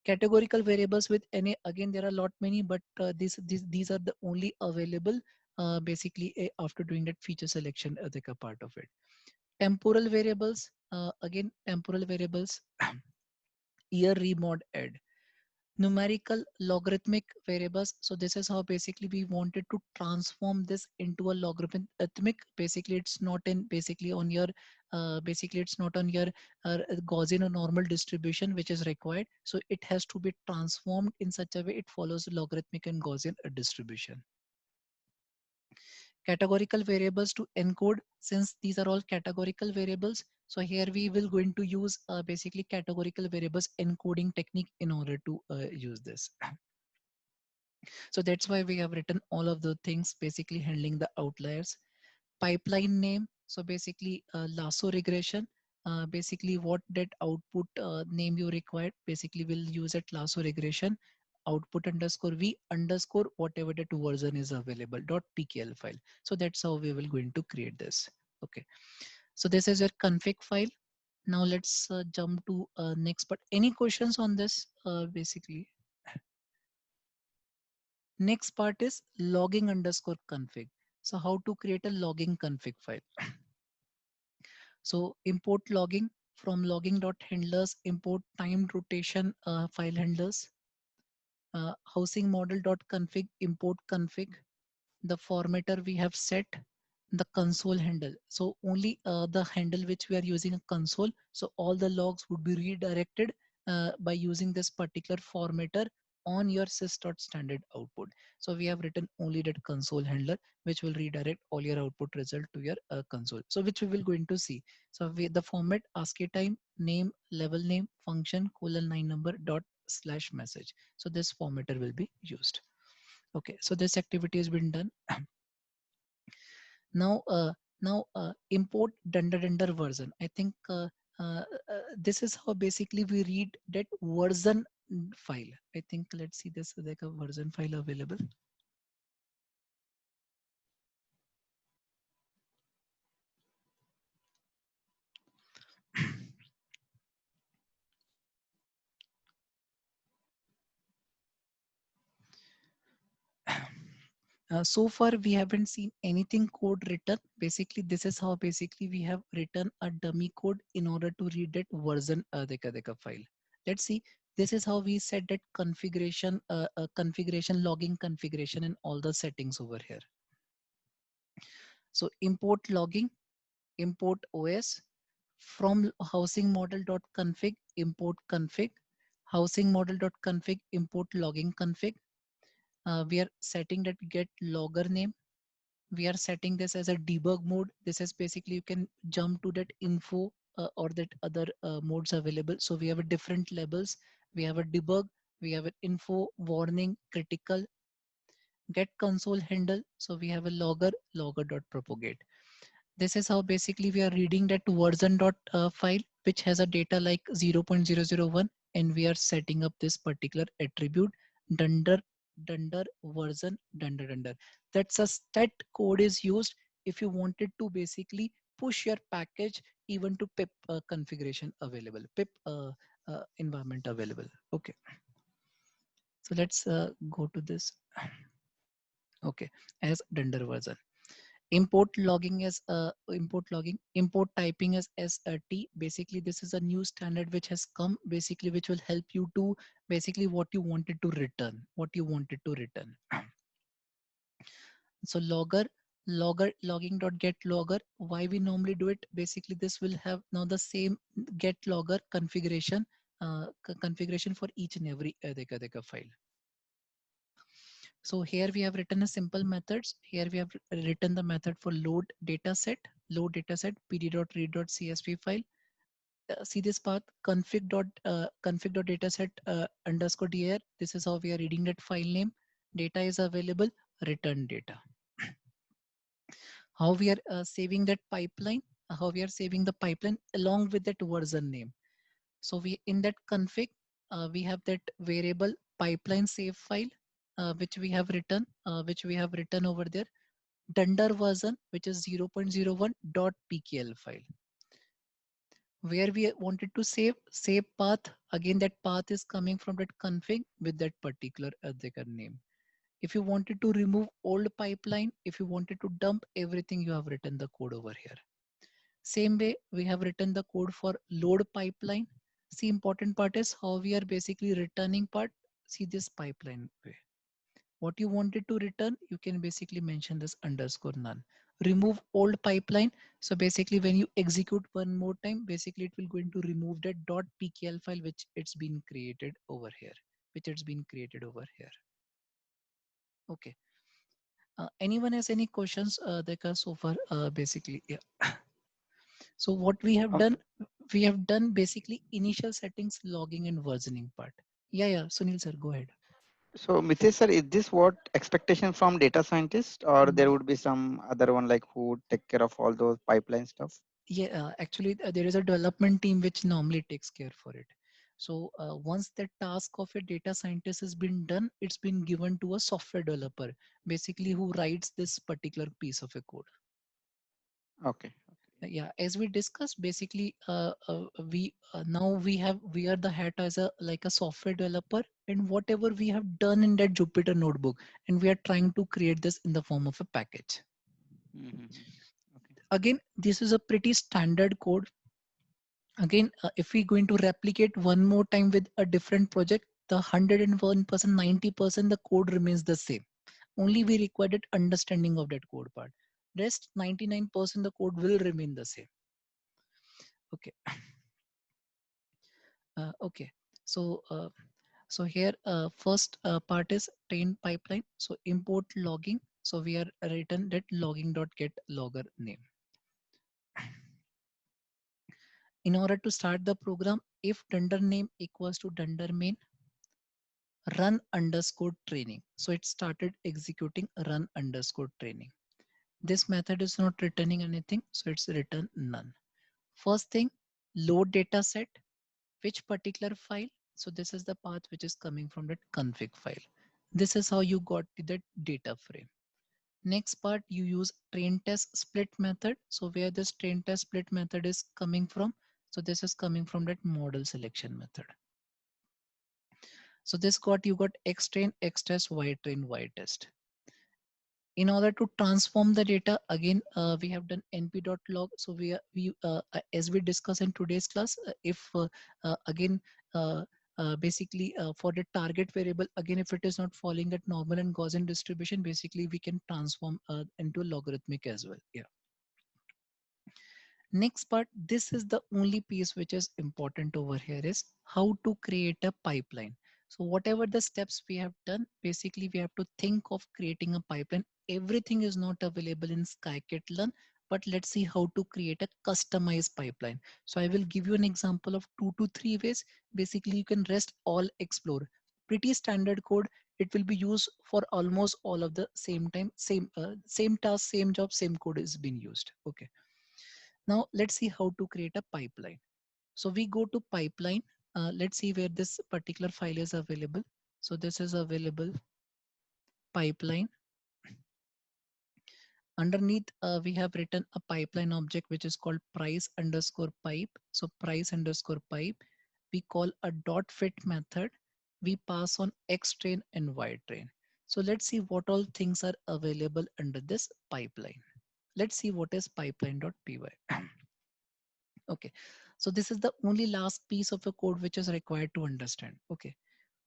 Categorical variables with any, again there are a lot many, but these are the only available basically after doing that feature selection like a part of it. Temporal variables, again temporal variables, year remod add. Numerical logarithmic variables, so this is how basically we wanted to transform this into a logarithmic. Basically it's not in basically on your basically it's not on your Gaussian or normal distribution which is required, so it has to be transformed in such a way it follows logarithmic and Gaussian distribution. Categorical variables to encode, since these are all categorical variables, so here we will going to use basically categorical variables encoding technique in order to use this. So that's why we have written all of the things basically handling the outliers. Pipeline name, so basically lasso regression, basically what that output name you required, basically we'll use it lasso regression output underscore v underscore whatever that version is available dot pkl file. So that's how we will going to create this. Okay, so this is your config file. Now let's jump to next part. Any questions on this basically? Next part is logging underscore config. So how to create a logging config file. So import logging from logging.handlers, import timed rotation file handlers, housing model.config, import config, the formatter we have set, the console handle. So only the handle which we are using a console. So all the logs would be redirected by using this particular formatter on your sys.standard output. So we have written only that console handler, which will redirect all your output result to your console. So which we will going to see. So the format ASCII time, name, level name, function, colon 9 number dot slash message. So this formatter will be used. Okay, so this activity has been done. Now import dunder version. I think this is how basically we read that version file. I think let's see this like a version file available. So far we haven't seen anything code written. Basically this is how basically we have written a dummy code in order to read that version deka file. Let's see, this is how we set that configuration configuration logging configuration and all the settings over here. So import logging, import OS, from housing model.config, import config, housing model.config, import logging config. We are setting that get logger name. We are setting this as a debug mode. This is basically you can jump to that info or that other modes available. So we have a different levels. We have a debug, we have an info, warning, critical, get console handle. So we have a logger.propagate. This is how basically we are reading that version dot file, which has a data like 0.001, and we are setting up this particular attribute dunder version dunder. That's a stat code is used if you wanted to basically push your package even to pip configuration available, pip environment available. Okay, so let's go to this. Okay, as dunder version. Import logging as import logging, import typing as ST. Basically this is a new standard which has come, basically which will help you to basically what you wanted to return, so logging dot get logger. Why we normally do it, basically this will have now the same get logger configuration configuration for each and every deka file. So here we have written a simple methods. Here we have written the method for load dataset pd.read.csv file. See this path config.dataset underscore dir. This is how we are reading that file name. Data is available, return data. How we are saving that pipeline, how we are saving the pipeline along with that version name. So we in that config, we have that variable pipeline save file, which we have written over there, dunder version, which is 0.01 .pkl file. where we wanted to save path. Again, that path is coming from that config with that particular Azure name. If you wanted to remove old pipeline, if you wanted to dump everything, you have written the code over here. Same way, we have written the code for load pipeline. See, important part is how we are basically returning part. See this pipeline way. What you wanted to return, you can basically mention this underscore none. Remove old pipeline. So basically when you execute one more time, basically it will going to remove that .pkl file which it's been created over here, Okay. Anyone has any questions, Dekha, so far? Basically, yeah. So what we have done basically initial settings, logging and versioning part. Yeah, Sunil sir, go ahead. So, Mitesh sir, is this what expectation from data scientist, or there would be some other one like who would take care of all those pipeline stuff? Yeah, actually, there is a development team which normally takes care for it. So once the task of a data scientist has been done, it's been given to a software developer, basically who writes this particular piece of a code. Okay. Yeah, as we discussed, basically, we now we are the hat as a like a software developer, and whatever we have done in that Jupyter notebook, and we are trying to create this in the form of a package. Mhm. Again, this is a pretty standard code. Again, if we're going to replicate one more time with a different project, the 101%, 90% the code remains the same. Only we require that understanding of that code part. Rest 99% the code will remain the same. Okay. Okay. So so here first part is train pipeline. So import logging. So we are written that logging.get logger name. In order to start the program, if dunder name equals to dunder main, run underscore training. So it started executing run underscore training. This method is not returning anything, so it's return none. First thing, load data set, which particular file. So this is the path which is coming from that config file. This is how you got to that data frame. Next part, you use train test split method. So where this train test split method is coming from. So this is coming from that model selection method. So this you got X train, X test, Y train, Y test. In order to transform the data, again, we have done np.log. So as we discussed in today's class, if again, basically for the target variable, again, if it is not following that normal and Gaussian distribution, basically we can transform into a logarithmic as well. Yeah. Next part, this is the only piece which is important over here is how to create a pipeline. So whatever the steps we have done, basically we have to think of creating a pipeline. Everything is not available in scikit-learn, but let's see how to create a customized pipeline. So I will give you an example of 2 to 3 ways. Basically, you can rest all explore. Pretty standard code. It will be used for almost all of the same time, same task, same job, same code is being used. Okay. Now let's see how to create a pipeline. So we go to pipeline. Let's see where this particular file is available. So this is available pipeline. Underneath, we have written a pipeline object which is called price underscore pipe. So price underscore pipe. We call a dot fit method. We pass on X train and Y train. So let's see what all things are available under this pipeline. Let's see what is pipeline.py. Okay, so this is the only last piece of a code which is required to understand. Okay,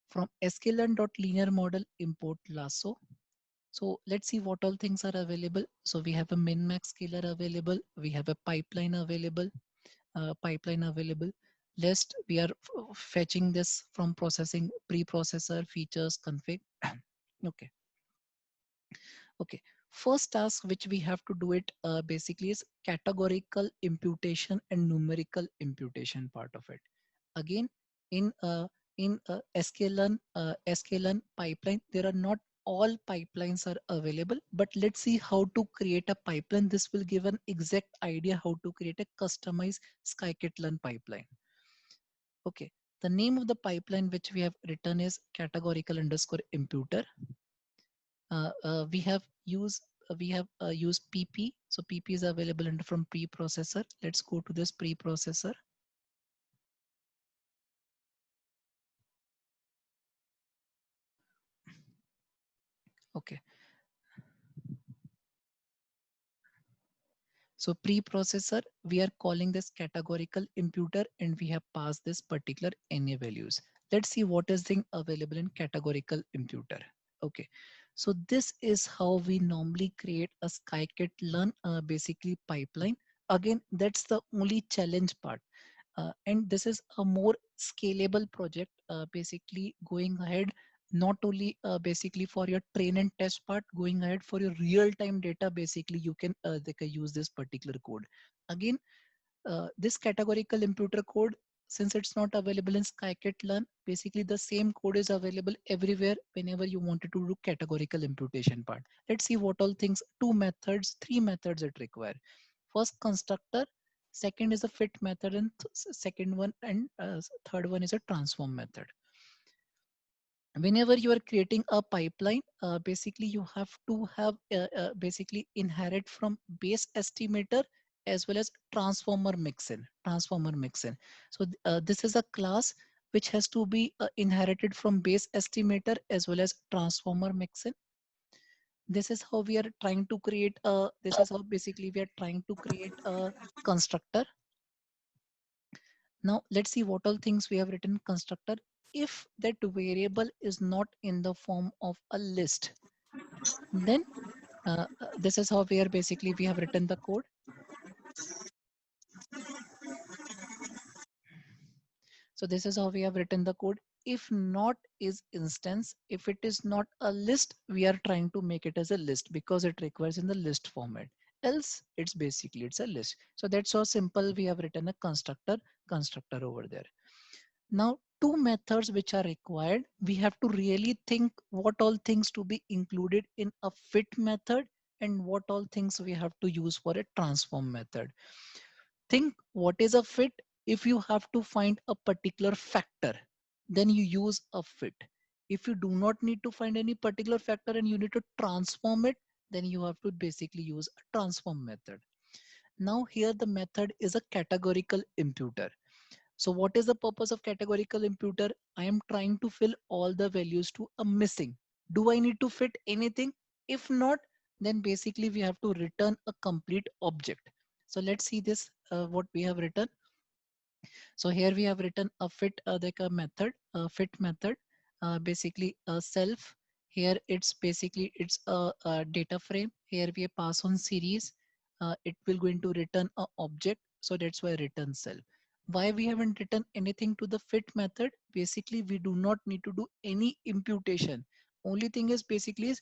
from sklearn.linear model import lasso. So let's see what all things are available. So we have a min max scalar available. We have a pipeline available. List, we are fetching this from processing preprocessor features config. Okay. Okay, first task which we have to do it basically is categorical imputation and numerical imputation part of it. Again, in sklearn pipeline, there are not all pipelines are available, but let's see how to create a pipeline. This will give an exact idea how to create a customized scikit-learn pipeline. Okay, the name of the pipeline which we have written is categorical underscore imputer. We have used PP. So PP is available from preprocessor. Let's go to this preprocessor. Okay. So preprocessor, we are calling this categorical imputer and we have passed this particular NA values. Let's see what is thing available in categorical imputer. Okay. So this is how we normally create a scikit-learn basically pipeline. Again, that's the only challenge part. And this is a more scalable project, basically going ahead not only basically for your train and test part, going ahead for your real time data, basically you can they can use this particular code. Again, this categorical imputer code, since it's not available in scikit-learn, basically the same code is available everywhere whenever you wanted to do categorical imputation part. Let's see what all things, two methods, three methods it require. First, constructor. Second is a fit method, and second one and third one is a transform method. Whenever you are creating a pipeline, basically you have to have basically inherit from base estimator as well as transformer mixin. So this is a class which has to be inherited from base estimator as well as transformer mixin. This is how we are trying to create a, this is how basically we are trying to create a constructor. Now let's see what all things we have written constructor. If that variable is not in the form of a list, then this is how we are basically we have written the code. So this is how we have written the code. If not is instance, if it is not a list, we are trying to make it as a list because it requires in the list format. Else it's basically it's a list. So that's how simple we have written a constructor over there. Now, two methods which are required. We have to really think what all things to be included in a fit method and what all things we have to use for a transform method. Think what is a fit. If you have to find a particular factor, then you use a fit. If you do not need to find any particular factor and you need to transform it, then you have to basically use a transform method. Now here the method is a categorical imputer. So what is the purpose of categorical imputer? I am trying to fill all the values to a missing. Do I need to fit anything? If not, then basically we have to return a complete object. So let's see this, what we have written. So here we have written a fit like a method, a fit method, basically a self. Here it's basically it's a data frame. Here we pass on series. It will going to return a object. So that's why return self. Why we haven't written anything to the fit method? Basically, we do not need to do any imputation. Only thing is basically is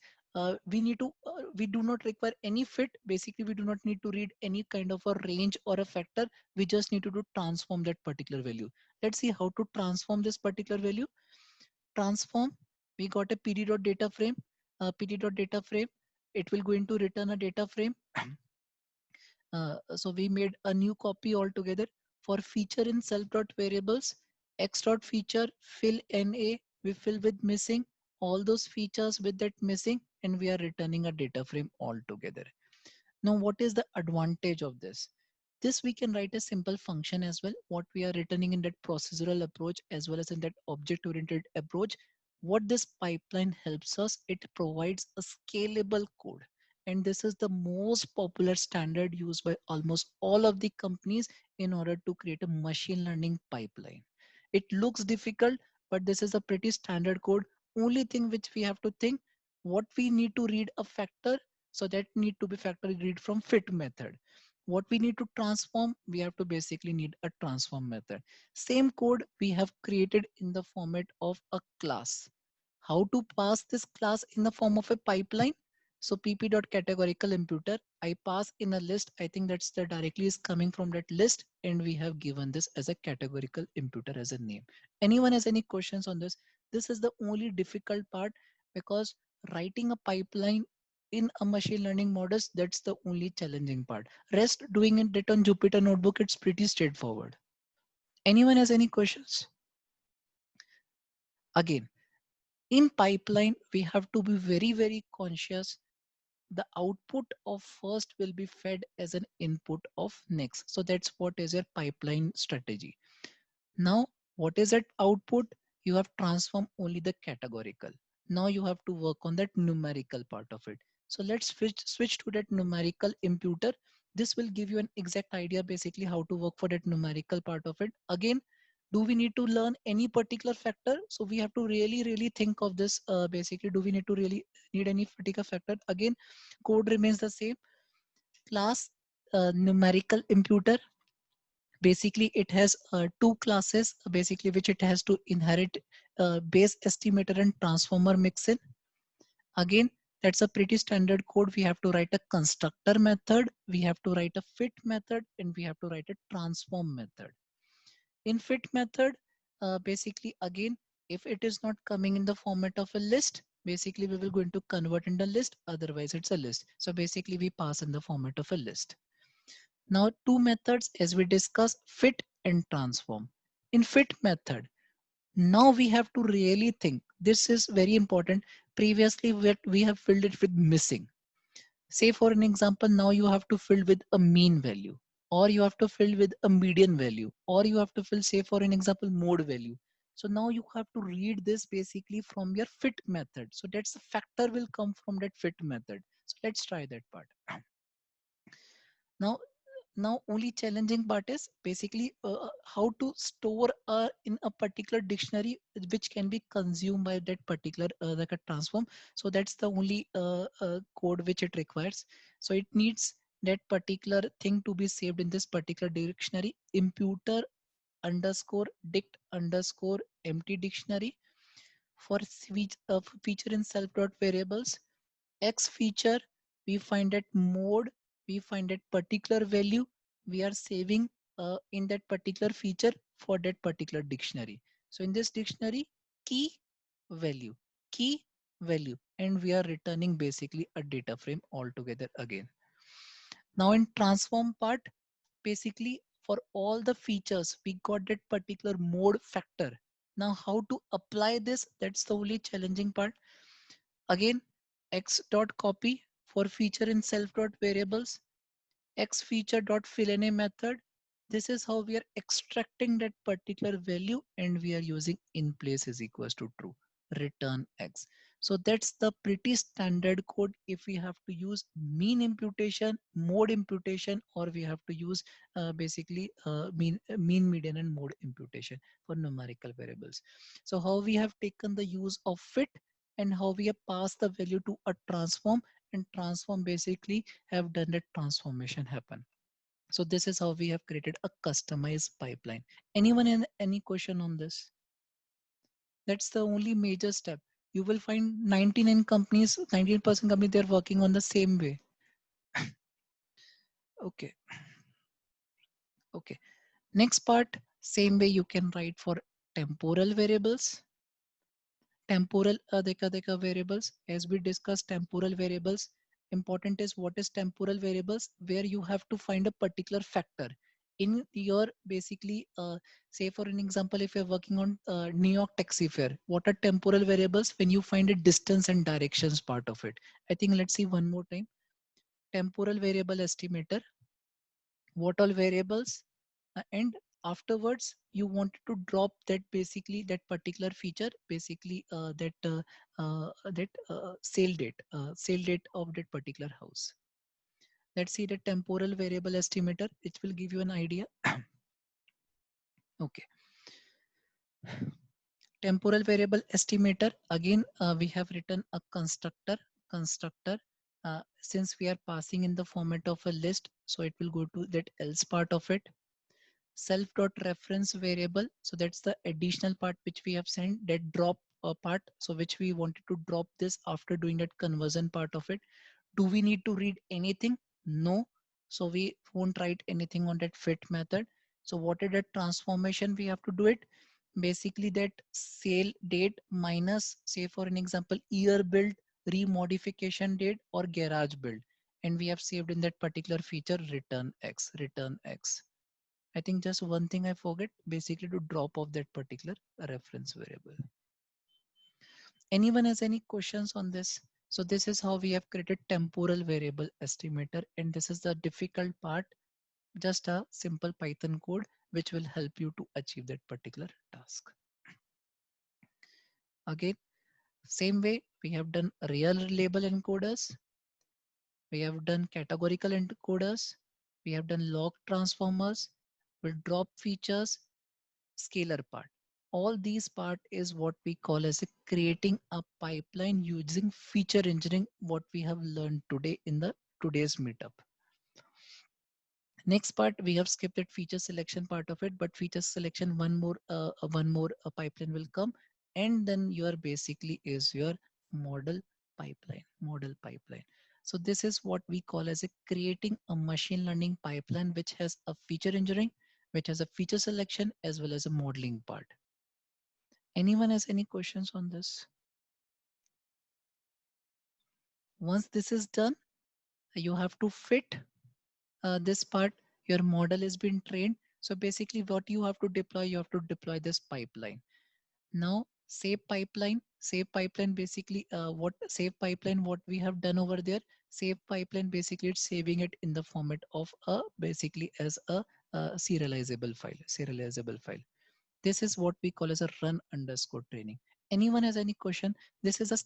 we do not require any fit. Basically, we do not need to read any kind of a range or a factor. We just need to do transform that particular value. Let's see how to transform this particular value. Transform, we got a pd.data frame, pd.data frame. It will going to return a data frame. So we made a new copy altogether for feature in self dot variables, x dot feature fill na, we fill with missing all those features with that missing, and we are returning a data frame altogether. Now, what is the advantage of this? This we can write a simple function as well. What we are returning in that procedural approach as well as in that object-oriented approach. What this pipeline helps us, it provides a scalable code. And this is the most popular standard used by almost all of the companies in order to create a machine learning pipeline. It looks difficult, but this is a pretty standard code. Only thing which we have to think, what we need to read a factor, so that need to be factory read from fit method. What we need to transform, we have to basically need a transform method. Same code we have created in the format of a class. How to pass this class in the form of a pipeline? So pp.categorical imputer, I pass in a list. I think that's the directly is coming from that list, and we have given this as a categorical imputer as a name. Anyone has any questions on this? This is the only difficult part, because writing a pipeline in a machine learning models, that's the only challenging part. Rest doing it on Jupyter notebook, it's pretty straightforward. Anyone has any questions? Again, in pipeline, we have to be very conscious. The output of first will be fed as an input of next. So that's what is your pipeline strategy. Now, what is that output? You have transformed only the categorical. Now you have to work on that numerical part of it. So let's switch to that numerical imputer. This will give you an exact idea basically how to work for that numerical part of it. Again, do we need to learn any particular factor? So we have to really think of this. Basically, do we need to really need any particular factor? Again, code remains the same. Class numerical imputer. Basically, it has two classes basically which it has to inherit, base estimator and transformer mixin. Again, that's a pretty standard code. We have to write a constructor method, we have to write a fit method, and we have to write a transform method. In fit method, basically again, if it is not coming in the format of a list, basically we will going to convert in the list, otherwise it's a list. So basically we pass in the format of a list. Now two methods as we discussed, fit and transform. In fit method, now we have to really think. This is very important. Previously we have filled it with missing. Say for an example, now you have to fill with a mean value, or you have to fill with a median value, or you have to fill, say for an example, mode value. So now you have to read this basically from your fit method. So that's the factor will come from that fit method. So let's try that part. Now only challenging part is basically how to store in a particular dictionary which can be consumed by that particular like a transform. So that's the only code which it requires. So it needs that particular thing to be saved in this particular dictionary, imputer underscore dict underscore empty dictionary. For feature in self dot variables, X feature, we find that mode, we find that particular value, we are saving in that particular feature for that particular dictionary. So in this dictionary, key value, key value, and we are returning basically a data frame altogether again. Now in transform part, basically for all the features, we got that particular mode factor. Now how to apply this, that's the only challenging part. Again, x dot copy for feature in self dot variables, x feature dot fill in a method. This is how we are extracting that particular value, and we are using in place is equals to true, return x. So that's the pretty standard code if we have to use mean imputation, mode imputation, or we have to use basically mean, median, and mode imputation for numerical variables. So how we have taken the use of fit, and how we have passed the value to a transform, and transform basically have done that transformation happen. So this is how we have created a customized pipeline. Anyone in any question on this? That's the only major step. You will find 99 companies, 98% companies, they're working on the same way. Okay. Okay. Next part, same way you can write for temporal variables. Temporal dekha variables. As we discussed, temporal variables, important is what is temporal variables, where you have to find a particular factor in your basically say for an example, if you're working on New York taxi fare, what are temporal variables? When you find a distance and directions part of it. I think let's see one more time. Temporal variable estimator, what all variables, and afterwards you wanted to drop that basically that particular feature, basically sale date of that particular house. Let's see the temporal variable estimator, it will give you an idea. Okay, temporal variable estimator, again we have written a constructor since we are passing in the format of a list, so it will go to that else part of it. Self dot reference variable, so that's the additional part which we have sent, that drop part, so which we wanted to drop this after doing that conversion part of it. Do we need to read anything? No. So we won't write anything on that fit method. So what is that transformation we have to do it? Basically that sale date minus, say for an example, year build, remodification date, or garage build, and we have saved in that particular feature return x, return x. I think just one thing I forget, basically to drop off that particular reference variable. Anyone has any questions on this? So this is how we have created temporal variable estimator, and this is the difficult part, just a simple Python code which will help you to achieve that particular task. Again, Same way, we have done real label encoders, we have done categorical encoders, we have done log transformers, with drop features, scalar part. All these part is what we call as a creating a pipeline using feature engineering, what we have learned today in the today's meetup. Next part, we have skipped that feature selection part of it, but feature selection, one more pipeline will come, and then your basically is your model model pipeline. So this is what we call as a creating a machine learning pipeline, which has a feature engineering, which has a feature selection as well as a modeling part. Anyone has any questions on this? Once this is done, you have to fit this part. Your model has been trained. So basically what you have to deploy, you have to deploy this pipeline. Now save pipeline basically what we have done over there. Save pipeline basically it's saving it in the format of a basically as a serializable file. This is what we call as a run underscore training. Anyone has any question? This is a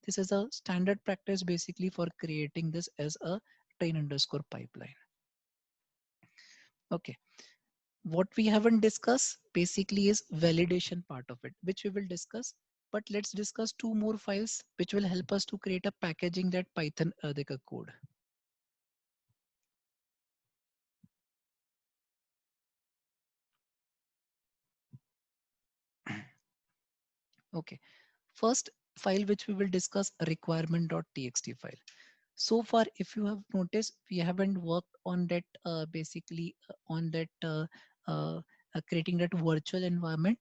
this is a standard practice basically for creating this as a train underscore pipeline. Okay. What we haven't discussed basically is validation part of it, which we will discuss. But let's discuss two more files which will help us to create a packaging that Python Ardhika code. Okay. First file which we will discuss, requirement.txt file. So far, if you have noticed, we haven't worked on that basically on that creating that virtual environment.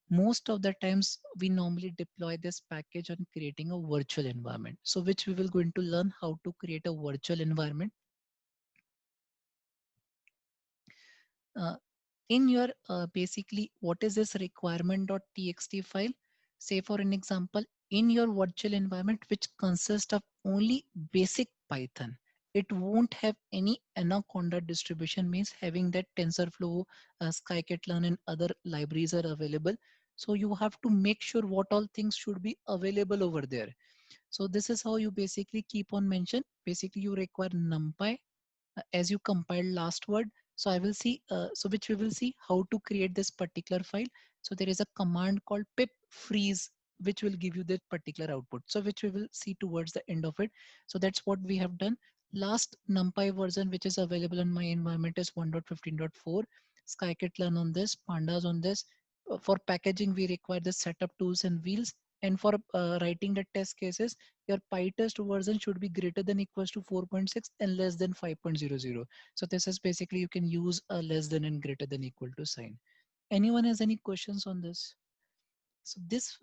Most of the times we normally deploy this package on creating a virtual environment. So which we will going to learn how to create a virtual environment. Uh, in your basically what is this requirement.txt file? Say for an example, in your virtual environment which consists of only basic Python, it won't have any anaconda distribution, means having that TensorFlow, scikit-learn and other libraries are available. So you have to make sure what all things should be available over there. So this is how you basically keep on mention. Basically you require NumPy as you compiled last word. So I will see, so which we will see how to create this particular file. So there is a command called pip freeze, which will give you that particular output. So which we will see towards the end of it. So that's what we have done. Last NumPy version, which is available in my environment is 1.15.4. Scikit-learn on this, pandas on this. For packaging, we require the setup tools and wheels. And for writing the test cases, your PyTest version should be greater than equals to 4.6 and less than 5.00. So this is basically you can use a less than and greater than equal to sign. Anyone has any questions on this? So this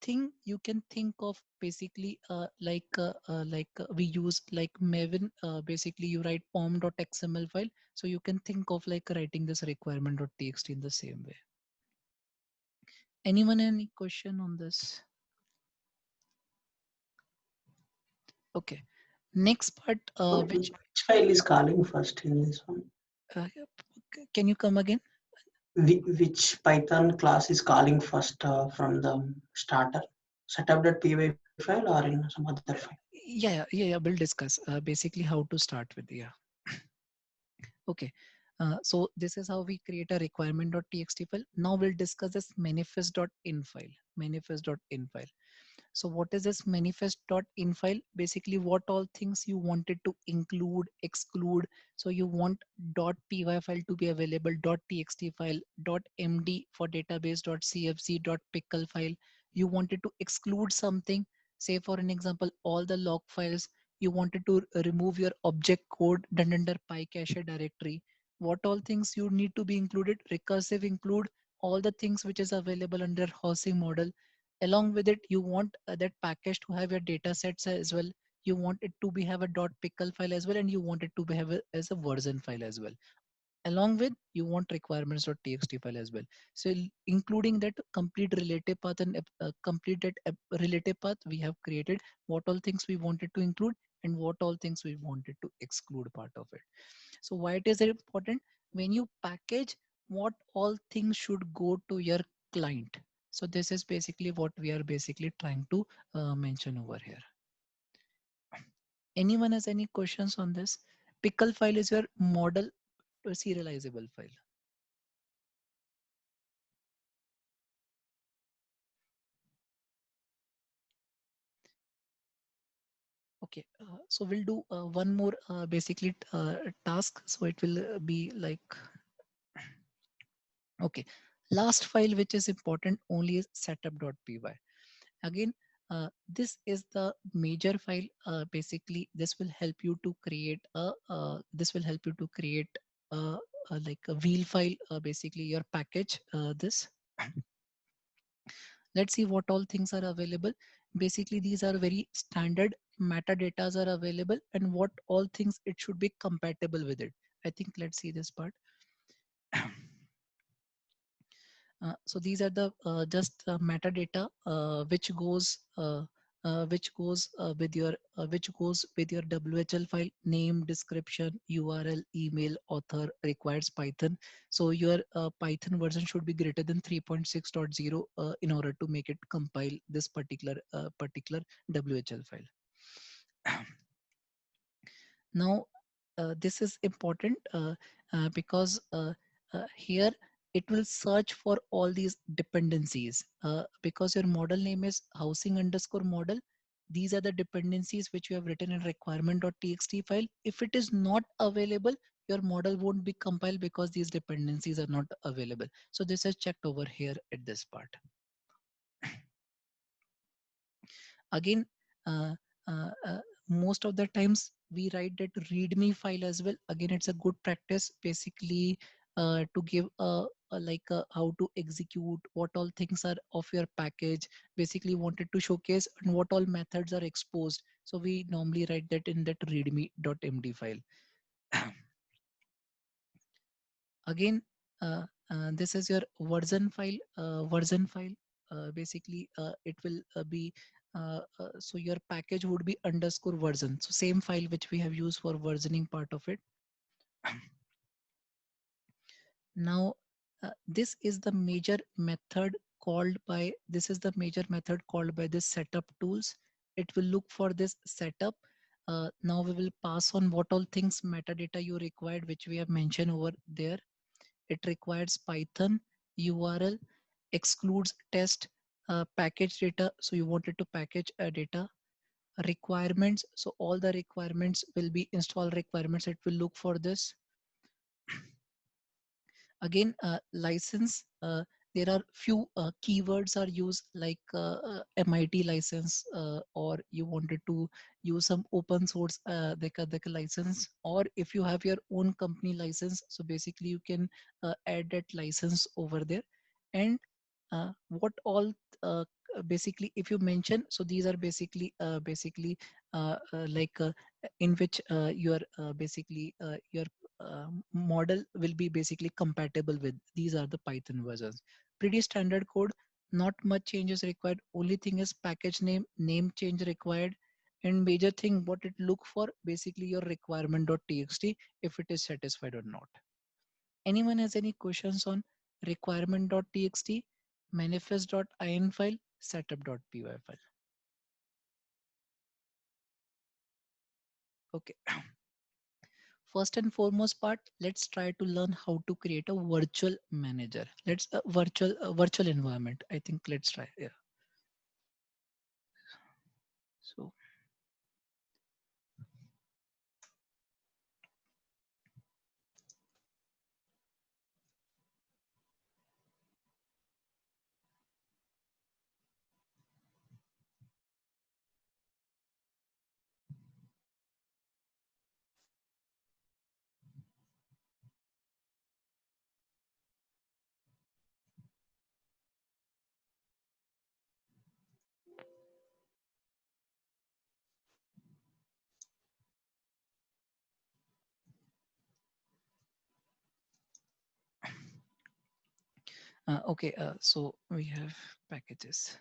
thing you can think of basically we use like Maven. Basically you write pom.xml file. So you can think of like writing this requirement.txt in the same way. Anyone any question on this? Okay. Next part, So which file is calling first in this one? uh, can you come again? Which Python class is calling first from the starter? Setup.py file or in some other file? Yeah. We'll discuss basically how to start with. Yeah. Okay. So this is how we create a requirement.txt file. Now we'll discuss this manifest.in file. Manifest.in file. So what is this manifest.in file? Basically what all things you wanted to include, exclude. So you want .py file to be available, .txt file, .md for database, .cfg, .pickle file. You wanted to exclude something, say for an example, all the log files. You wanted to remove your object code done under PyCache directory. What all things you need to be included? Recursive include all the things which is available under housing model. Along with it, you want that package to have your data sets as well. You want it to be have a .pickle file as well, and you want it to be have as a version file as well. Along with you want requirements.txt file as well. So including that complete relative path and complete that relative path, we have created what all things we wanted to include and what all things we wanted to exclude part of it. So why it is important? When you package, what all things should go to your client? So this is basically what we are basically trying to mention over here. Anyone has any questions on this? Pickle file is your model serializable file. Okay, so we'll do one more basically task. So it will be like, okay, last file which is important only is setup.py. Again, this is the major file. Basically, this will help you to create a like a wheel file. Basically, your package. This. Let's see what all things are available. Basically, these are very standard metadatas are available, and what all things it should be compatible with it. I think let's see this part. So these are the just metadata which goes with your WHL file name, description, URL, email, author, requires Python. So your Python version should be greater than 3.6.0 in order to make it compile this particular WHL file. Now, this is important because here it will search for all these dependencies because your model name is housing underscore model. These are the dependencies which you have written in requirement.txt file. If it is not available, your model won't be compiled because these dependencies are not available. So this is checked over here at this part. Again, uh, most of the times we write that readme file as well. Again, it's a good practice basically to give how to execute, what all things are of your package, basically wanted to showcase, and what all methods are exposed. So we normally write that in that readme.md file. Again, this is your version file. Basically it will be so your package would be underscore version, so same file which we have used for versioning part of it. Now this is the major method called by this setup tools. It will look for this setup. Now we will pass on what all things metadata you required, which we have mentioned over there. It requires Python, URL, excludes test, package data. So you wanted to package data, requirements. So all the requirements will be install requirements. It will look for this. Again, license. There are few keywords are used like MIT license, or you wanted to use some open source the license, or if you have your own company license, so basically you can add that license over there. And what all basically if you mention, so these are like in which your basically your model will be basically compatible with. These are the Python versions. Pretty standard code, not much changes required. Only thing is package name change required. And major thing what it look for, basically your requirement.txt, if it is satisfied or not. Anyone has any questions on requirement.txt, manifest.in file, setup.py file? Okay. First and foremost part, let's try to learn how to create a virtual manager. Let's virtual environment. I think let's try. Yeah. So okay. So we have packages.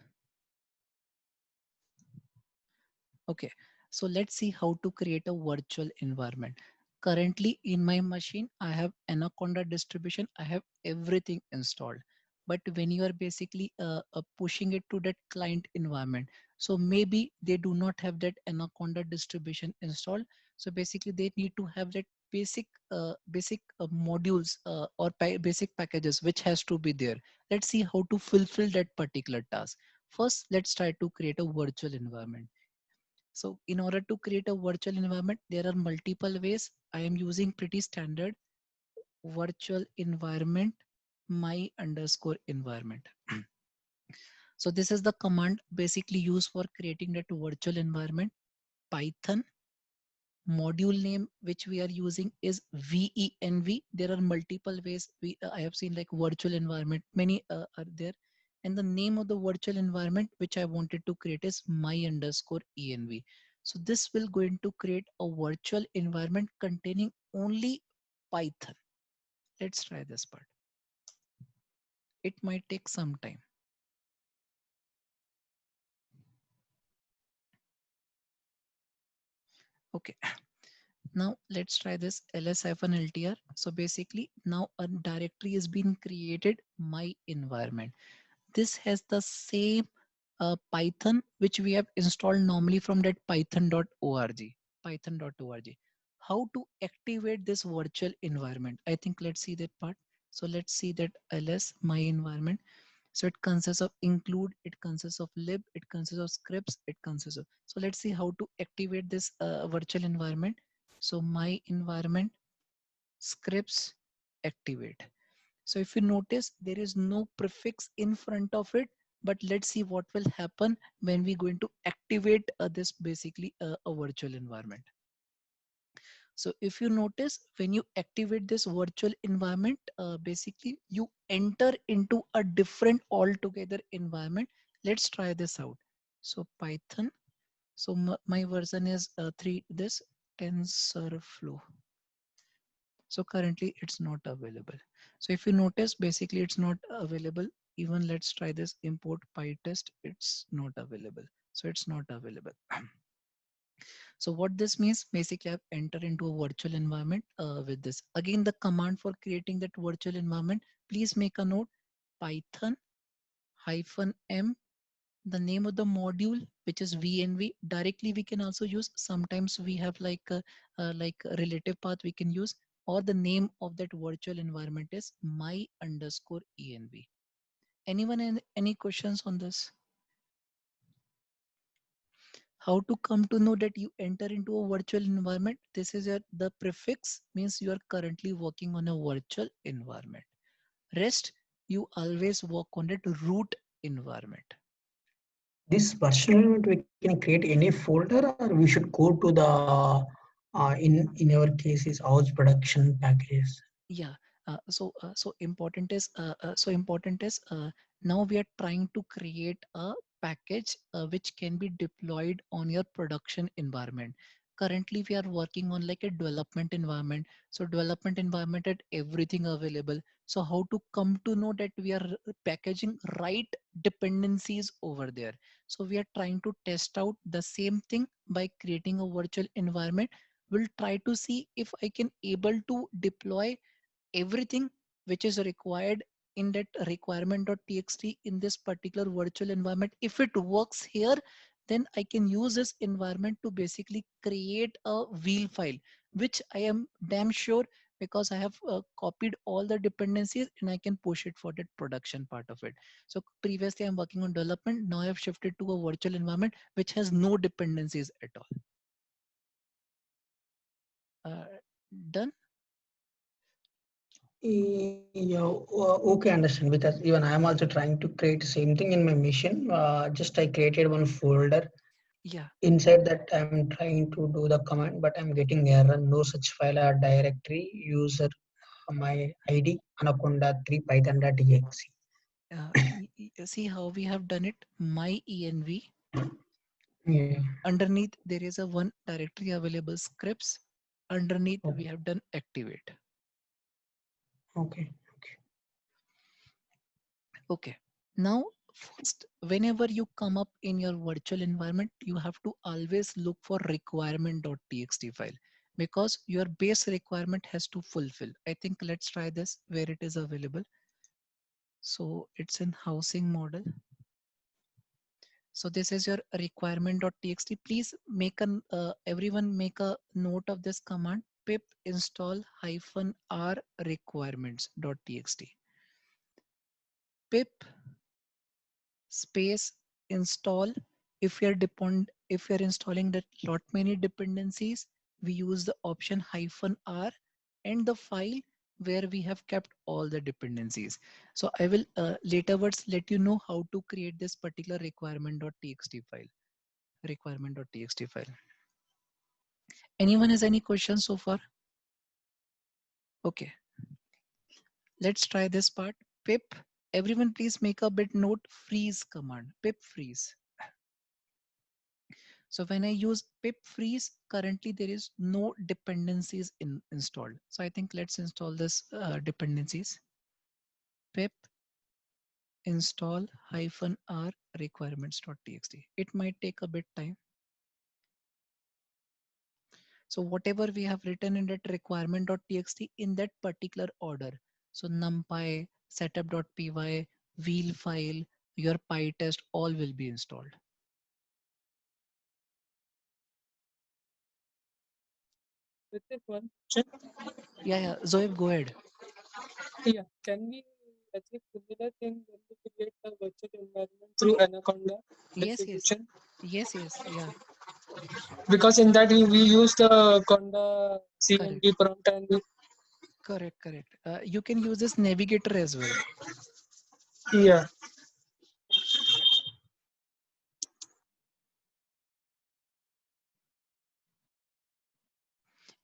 Okay. So let's see how to create a virtual environment. Currently in my machine, I have Anaconda distribution. I have everything installed. but when you are basically pushing it to that client environment, so maybe they do not have that Anaconda distribution installed. So basically they need to have that basic modules or basic packages which has to be there. Let's see how to fulfill that particular task. First, let's try to create a virtual environment. So in order to create a virtual environment, there are multiple ways. I am using pretty standard virtual environment my underscore environment. So this is the command basically used for creating that virtual environment. Python module name which we are using is venv. There are multiple ways I have seen, like virtual environment, many are there. And the name of the virtual environment which I wanted to create is my underscore env. So this will going to create a virtual environment containing only Python. Let's try this part. It might take some time. Okay, now let's try this ls-ltr. So basically now a directory is being created, my environment. This has the same Python which we have installed normally from that python.org. Python.org. How to activate this virtual environment? I think let's see that part. So let's see that ls my environment. So it consists of include, it consists of lib, it consists of scripts, it consists of. So let's see how to activate this virtual environment. So my environment scripts activate. So if you notice, there is no prefix in front of it, but let's see what will happen when we going to activate this basically a virtual environment. So if you notice, when you activate this virtual environment, basically you enter into a different altogether environment. Let's try this out. So Python. So my version is 3 this TensorFlow. So currently it's not available. So if you notice, basically it's not available. Even let's try this import PyTest. It's not available. So it's not available. So what this means, basically I've entered into a virtual environment with this. Again, the command for creating that virtual environment, please make a note, Python -m, the name of the module, which is VNV. Directly we can also use, sometimes we have like a relative path we can use, or the name of that virtual environment is my underscore env. Anyone any questions on this? How to come to know that you enter into a virtual environment? This is the prefix means you are currently working on a virtual environment. Rest, you always work on that root environment. This virtual environment, we can create any folder, or we should go to the in our case is house production packages. Yeah. So important is now we are trying to create a package which can be deployed on your production environment. Currently we are working on like a development environment. So development environment had everything available. So how to come to know that we are packaging right dependencies over there? So we are trying to test out the same thing by creating a virtual environment. We'll try to see if I can able to deploy everything which is required in that requirement.txt in this particular virtual environment. If it works here, then I can use this environment to basically create a wheel file, which I am damn sure, because I have copied all the dependencies and I can push it for that production part of it. So previously I'm working on development. Now I have shifted to a virtual environment which has no dependencies at all. Done. Yeah, okay, understand. Because even I am also trying to create same thing in my machine. Just I created one folder. Yeah. Inside that, I'm trying to do the command, but I'm getting error. No such file or directory. User my ID anaconda 3 python.exe. See how we have done it. My env. Yeah. Underneath there is a one directory available, scripts. Underneath we Okay. have done activate. Okay. Okay. Now first, whenever you come up in your virtual environment, you have to always look for requirement.txt file, because your base requirement has to fulfill. I think let's try this where it is available. So it's in housing model. So this is your requirement.txt. Please make an everyone make a note of this command: pip install -r requirements.txt. Pip space install. If you're installing that lot many dependencies, we use the option -r and the file where we have kept all the dependencies. So I will laterwards let you know how to create this particular requirement.txt file. Requirement.txt file. Anyone has any questions so far? Okay, let's try this part. Pip, everyone please make a bit note freeze command. Pip freeze. So when I use pip freeze, currently there is no dependencies installed. So I think let's install this dependencies. Pip install -r requirements.txt. It might take a bit time. So whatever we have written in that requirement.txt in that particular order. So numpy, setup.py, wheel file, your PyTest, all will be installed. With this one question, Yeah, Zoeb, go ahead. yeah, can we achieve similar thing when we create a virtual environment through Anaconda Yes, distribution? yes, yeah, Because in that we use the Conda correct, CMD prompt and correct. You can use this navigator as well. yeah.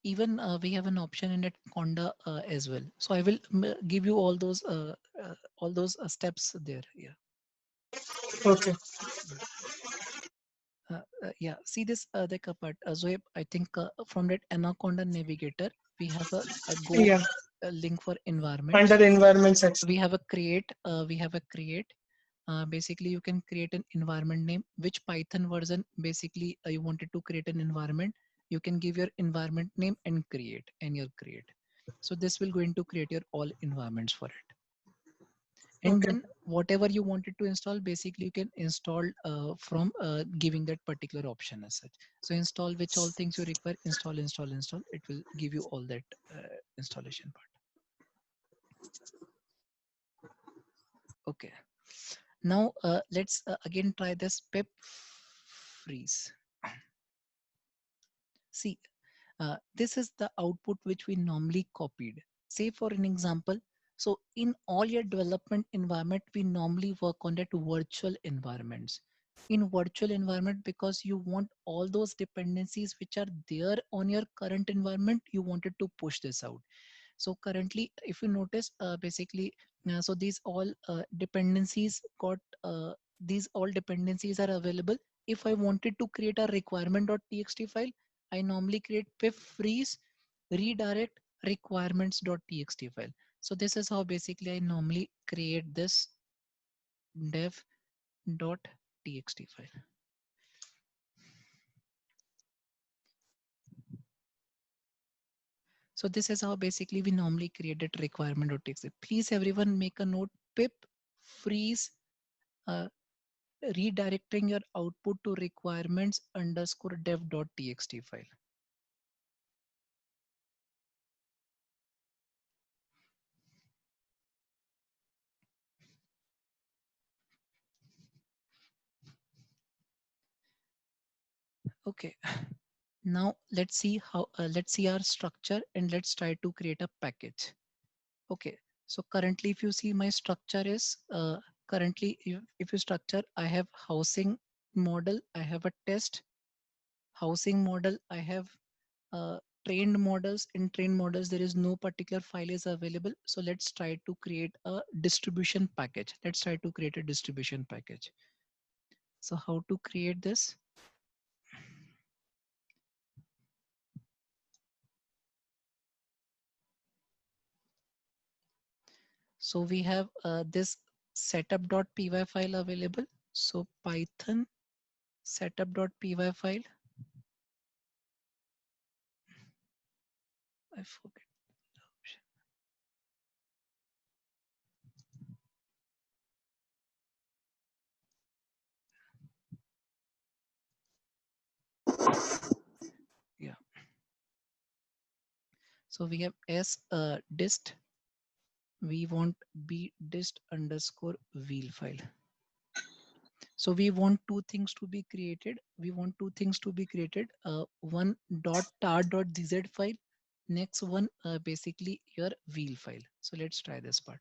Even we have an option in that Conda as well. So I will give you all those steps there. Yeah. Okay. Yeah, see this the part. Zoeb, I think from that Anaconda navigator, we have a go Yeah. link for environments. Under the environment section. We have a create. Basically, you can create an environment name. Which Python version basically you wanted to create an environment. You can give your environment name and create, and your create. So this will going to create your all environments for it. And Okay. then whatever you wanted to install, basically you can install from giving that particular option as such. So install which all things you require, install. It will give you all that installation part. Okay. Now let's again try this pip freeze. See, this is the output which we normally copied. Say for an example, so in all your development environment, we normally work on that virtual environments. In virtual environment, because you want all those dependencies which are there on your current environment, you wanted to push this out. So currently, if you notice, basically, so these all dependencies got, these all dependencies are available. If I wanted to create a requirement.txt file, I normally create pip freeze redirect requirements.txt file. So this is how basically I normally create this dev.txt file. So this is how basically we normally create that requirement.txt. Please everyone make a note: pip freeze uh, redirecting your output to requirements underscore dev.txt file. Okay, now let's see how let's see our structure and let's try to create a package. Okay, so currently if you see my structure is currently if you structure, I have housing model, I have a test housing model, I have trained models. In trained models there is no particular file is available. So let's try to create a distribution package. Let's try to create a distribution package. So how to create this? So we have this setup.py file available. So Python setup.py file. I forget the option. Yeah. So we have s dist. We want b dist underscore wheel file. So we want two things to be created. We want two things to be created. One dot tar dot gz file. Next one basically your wheel file. So let's try this part.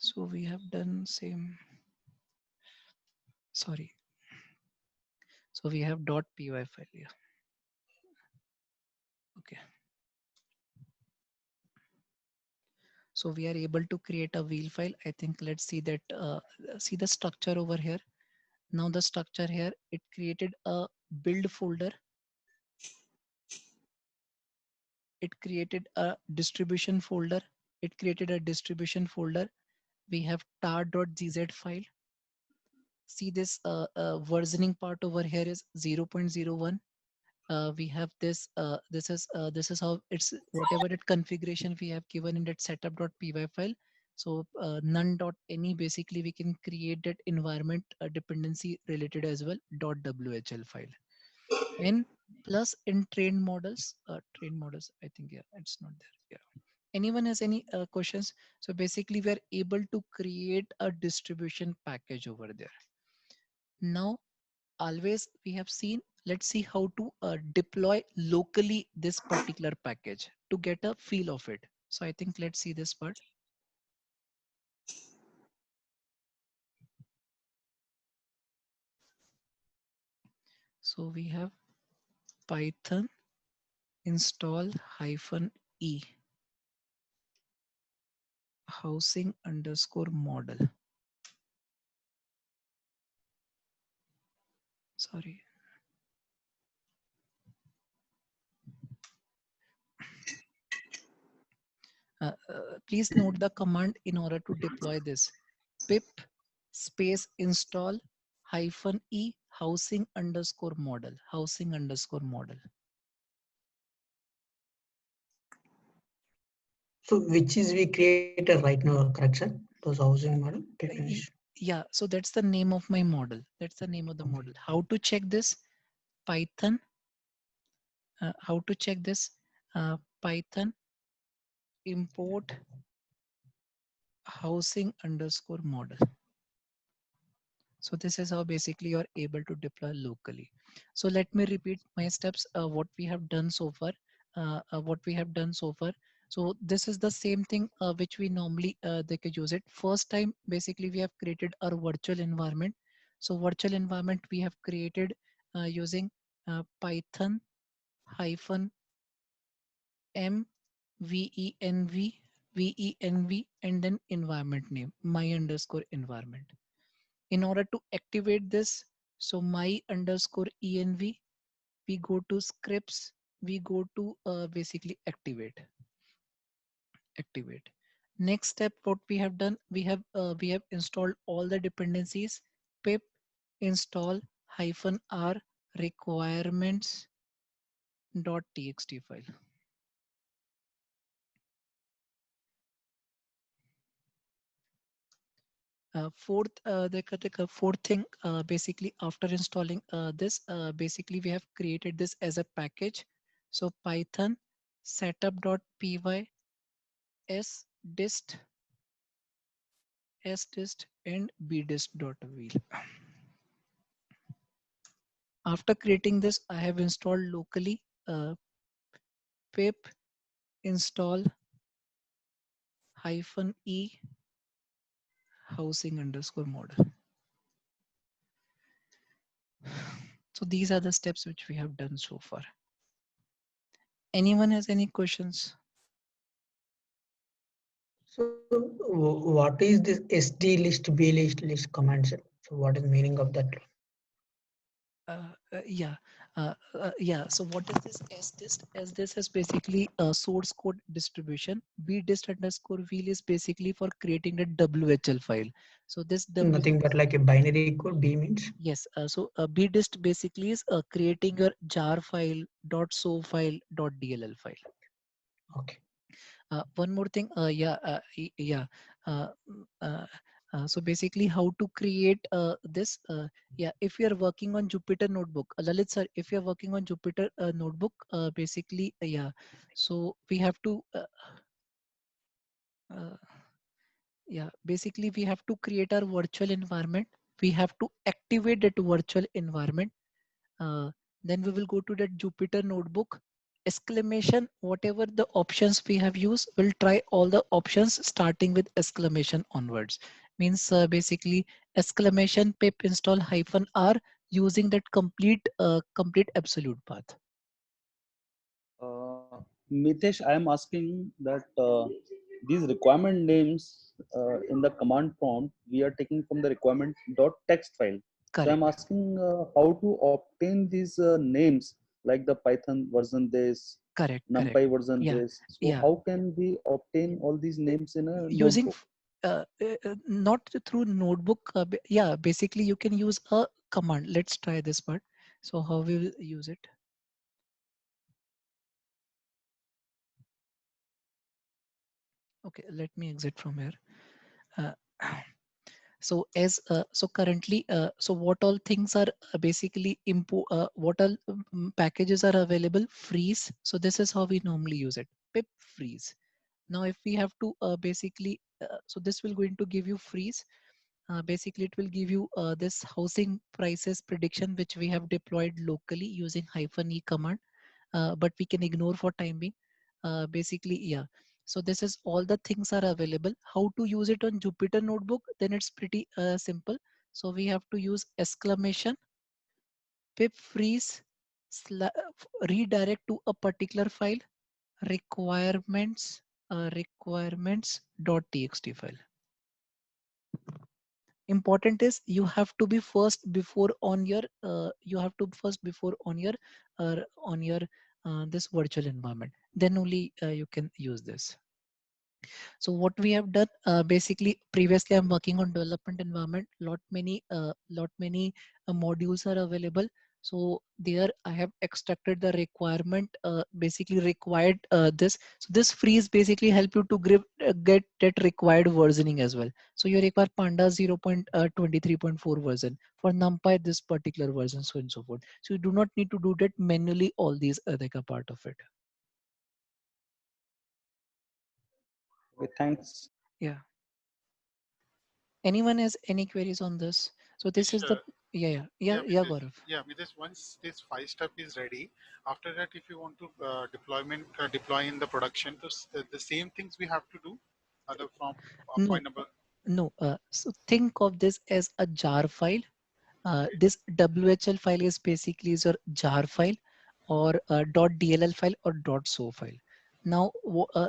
So we have done same. Sorry. So we have .py file here. Okay. So we are able to create a wheel file. I think let's see that, see the structure over here. Now the structure here, it created a build folder. It created a distribution folder. It created a distribution folder. We have tar.gz file. See this versioning part over here is 0.01. We have this, this is how it's, whatever that configuration we have given in that setup.py file. So none.any, basically we can create that environment dependency related as well, .whl file. And plus in trained models, I think, yeah, it's not there. Yeah. Anyone has any questions? So basically we are able to create a distribution package over there. Now, always we have seen, let's see how to deploy locally this particular package to get a feel of it. So I think let's see this part. So we have Python install -e housing underscore model. Sorry. Please note the command in order to deploy this. Pip space install -e housing underscore model. Housing underscore model. So which is we created right now, correct, sir? Those housing model. Okay, finish. Yeah, so that's the name of my model. That's the name of the model. How to check this? Python. How to check this? Python import housing underscore model. So this is how basically you're able to deploy locally. So let me repeat my steps, what we have done so far. What we have done so far. So this is the same thing which we normally they could use it. First time, basically we have created our virtual environment. So virtual environment we have created using Python hyphen mvenv venv and then environment name my underscore environment. In order to activate this, so my underscore env, we go to scripts, we go to basically activate. Next step, what we have done, we have installed all the dependencies. Pip install -r requirements .txt file. Fourth thing, basically after installing this, basically we have created this as a package. So Python setup.py sdist and bdist.wheel. After creating this, I have installed locally pip install -e housing underscore model. So these are the steps which we have done so far. Anyone has any questions? So what is this SD list, B list command, sir? So what is meaning of that? Yeah, yeah. So what is this sdist? Sdist is basically a source code distribution. Bdist underscore wheel is basically for creating a WHL file. So this Nothing but like a binary code. B means. yes. So bdist basically is creating your jar file, .so file, .dll file. Okay. One more thing, yeah. Uh, mm, uh, so basically, how to create this? Yeah, if you are working on Jupyter Notebook, Lalit sir, if you are working on Jupyter Notebook, basically, yeah. So we have to, uh, yeah, basically we have to create our virtual environment. We have to activate that virtual environment. Then we will go to that Jupyter notebook, exclamation, whatever the options we have used, we'll try all the options starting with exclamation onwards. Means basically exclamation pip install -r using that complete absolute path. Mitesh, I am asking that these requirement names in the command prompt we are taking from the requirement dot text file. So I'm Correct, asking how to obtain these names like the Python version this, correct. NumPy version Yeah, this. So yeah. how can we obtain all these names in a Using notebook? not through notebook. Yeah, basically you can use a command. Let's try this part. So how we will use it? Okay, let me exit from here. Uh, so as so currently, so what all things are basically what all packages are available? Freeze. So this is how we normally use it. Pip freeze. Now, if we have to basically, so this will going to give you freeze. Basically, it will give you this housing prices prediction, which we have deployed locally using -e command, but we can ignore for time being. Basically, yeah. So this is all the things are available. How to use it on Jupyter Notebook? Then it's pretty simple. So we have to use exclamation, pip freeze, redirect to a particular file, requirements, requirements.txt file. Important is you have to be first before on your you have to first before on your this virtual environment, then only you can use this. So what we have done, basically previously I'm working on development environment, lot many modules are available. So there I have extracted the requirement, basically required this. So this freeze basically help you to get that required versioning as well. So you require Panda 0.23.4 version, for NumPy this particular version, so and so forth. So you do not need to do that manually, all these like a part of it. Okay, thanks. Yeah. Anyone has any queries on this? So this Mitesh, is the yeah, Mitesh, Gaurav. once this 5 step is ready, after that, if you want to deploy in the production, the same things we have to do, other from No, point number. no. So think of this as a jar file. This WHL file is basically is your jar file, or .dll file or .so file. Now,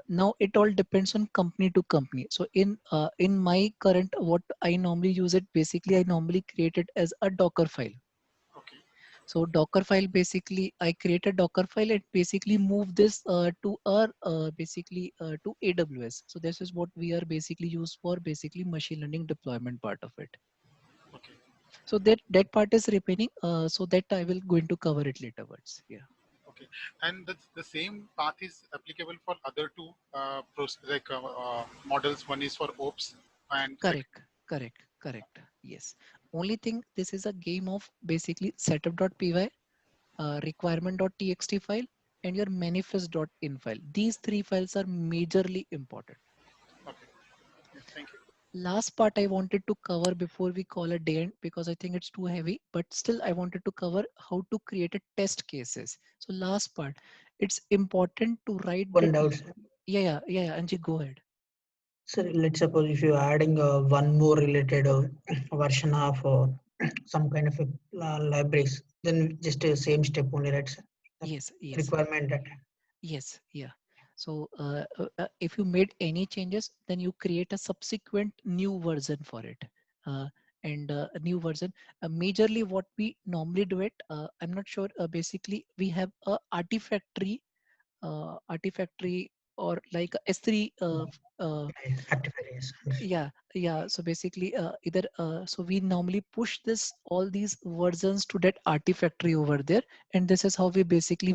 now it all depends on company to company. So in my current, what I normally use it, basically I normally create it as a Docker file. Okay. So Docker file, basically I create a Docker file and basically move this to our basically to AWS. So this is what we are basically used for, basically machine learning deployment part of it. Okay. So that part is remaining. So that I will going to cover it later words. Yeah. Okay. And the same path is applicable for other two models. One is for ops and second. Correct. Yes. Only thing, this is a game of basically setup.py, requirement.txt file, and your manifest.in file. These three files are majorly important. Okay. Yeah, thank you. Last part I wanted to cover before we call a day end, because I think it's too heavy, but still I wanted to cover how to create a test cases. So last part, it's important to write One that. doubt, sir. Anji, go ahead. Sir, let's suppose if you're adding one more related version of some kind of a, libraries, then just a same step only, right, sir? The Yes. requirement that. Yes. Yeah. So if you made any changes, then you create a subsequent new version for it. And a new version. Majorly, what we normally do it, I'm not sure. Basically, we have a artifactory or like a S3. Artifact, yes. Understood. Yeah. So basically, either so we normally push this all these versions to that artifactory over there, and this is how we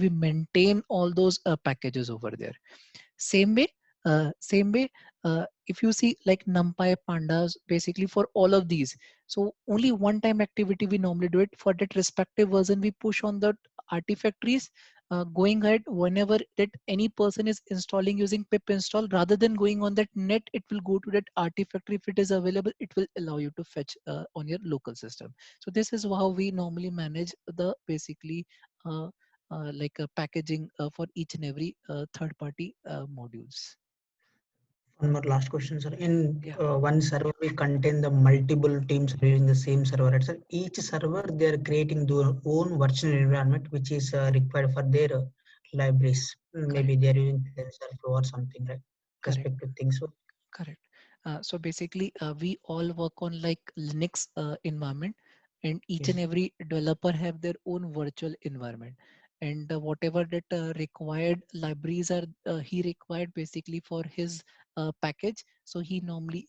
maintain all those packages over there. Same way, if you see like NumPy, Pandas, basically for all of these. So only one time activity we normally do it for that respective version. We push on the artifactories. Going ahead, whenever that any person is installing using pip install, rather than going on that net, it will go to that artifactory. If it is available, it will allow you to fetch on your local system. So this is how we normally manage the basically like packaging for each and every third party modules. One more last question, sir. In Yeah, one server, we contain the multiple teams using the same server. Right, sir? Each server, they are creating their own virtual environment, which is required for their libraries. Maybe correct, they are using TensorFlow or something, right? correct, Respective things. So, correct. So basically, we all work on like Linux environment, and each and yes. every developer have their own virtual environment. And whatever that required libraries are, he required basically for his package. So he normally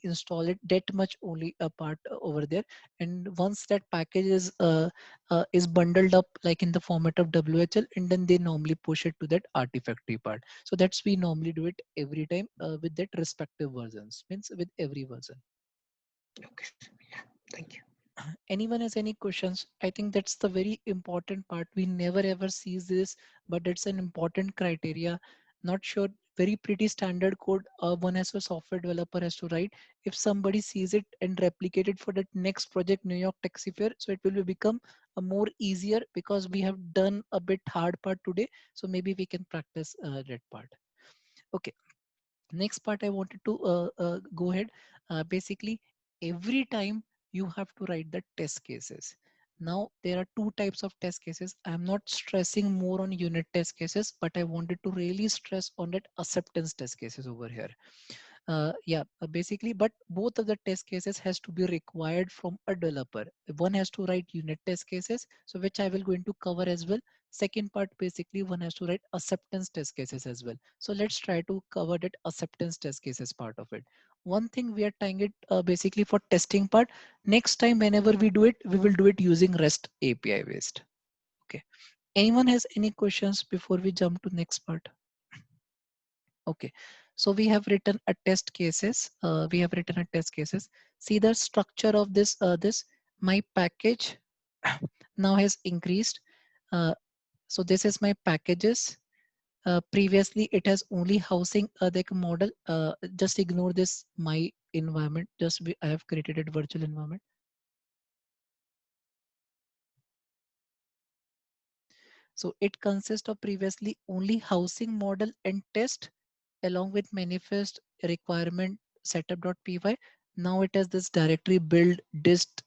install it that much only a part over there. And once that package is bundled up like in the format of WHL, and then they normally push it to that artifactory part. So that's we normally do it every time with that respective versions, means with every version. Okay. Yeah. Thank you. Anyone has any questions? I think that's the very important part. We never ever sees this, but it's an important criteria. Not sure, very pretty standard code one as a software developer has to write. If somebody sees it and replicate it for that next project, New York Taxi Fair, so it will become a more easier because we have done a bit hard part today. So maybe we can practice that part. Okay. Next part I wanted to go ahead. Basically, every time you have to write the test cases. Now there are two types of test cases. I'm not stressing more on unit test cases, but I wanted to really stress on that acceptance test cases over here. Basically, but both of the test cases has to be required from a developer. One has to write unit test cases, so which I will going to cover as well. Second part, basically one has to write acceptance test cases as well. So let's try to cover that acceptance test cases part of it. One thing we are tying it basically for testing part. Next time whenever we do it, we will do it using REST API based. Okay. Anyone has any questions before we jump to next part? Okay, so we have written a test cases. We have written a test cases. See the structure of this my package now has increased. Uh, so this is my packages. Previously it has only housing the model. Just ignore this my environment. I have created a virtual environment. So it consists of previously only housing model and test along with manifest requirement setup.py. Now it has this directory build dist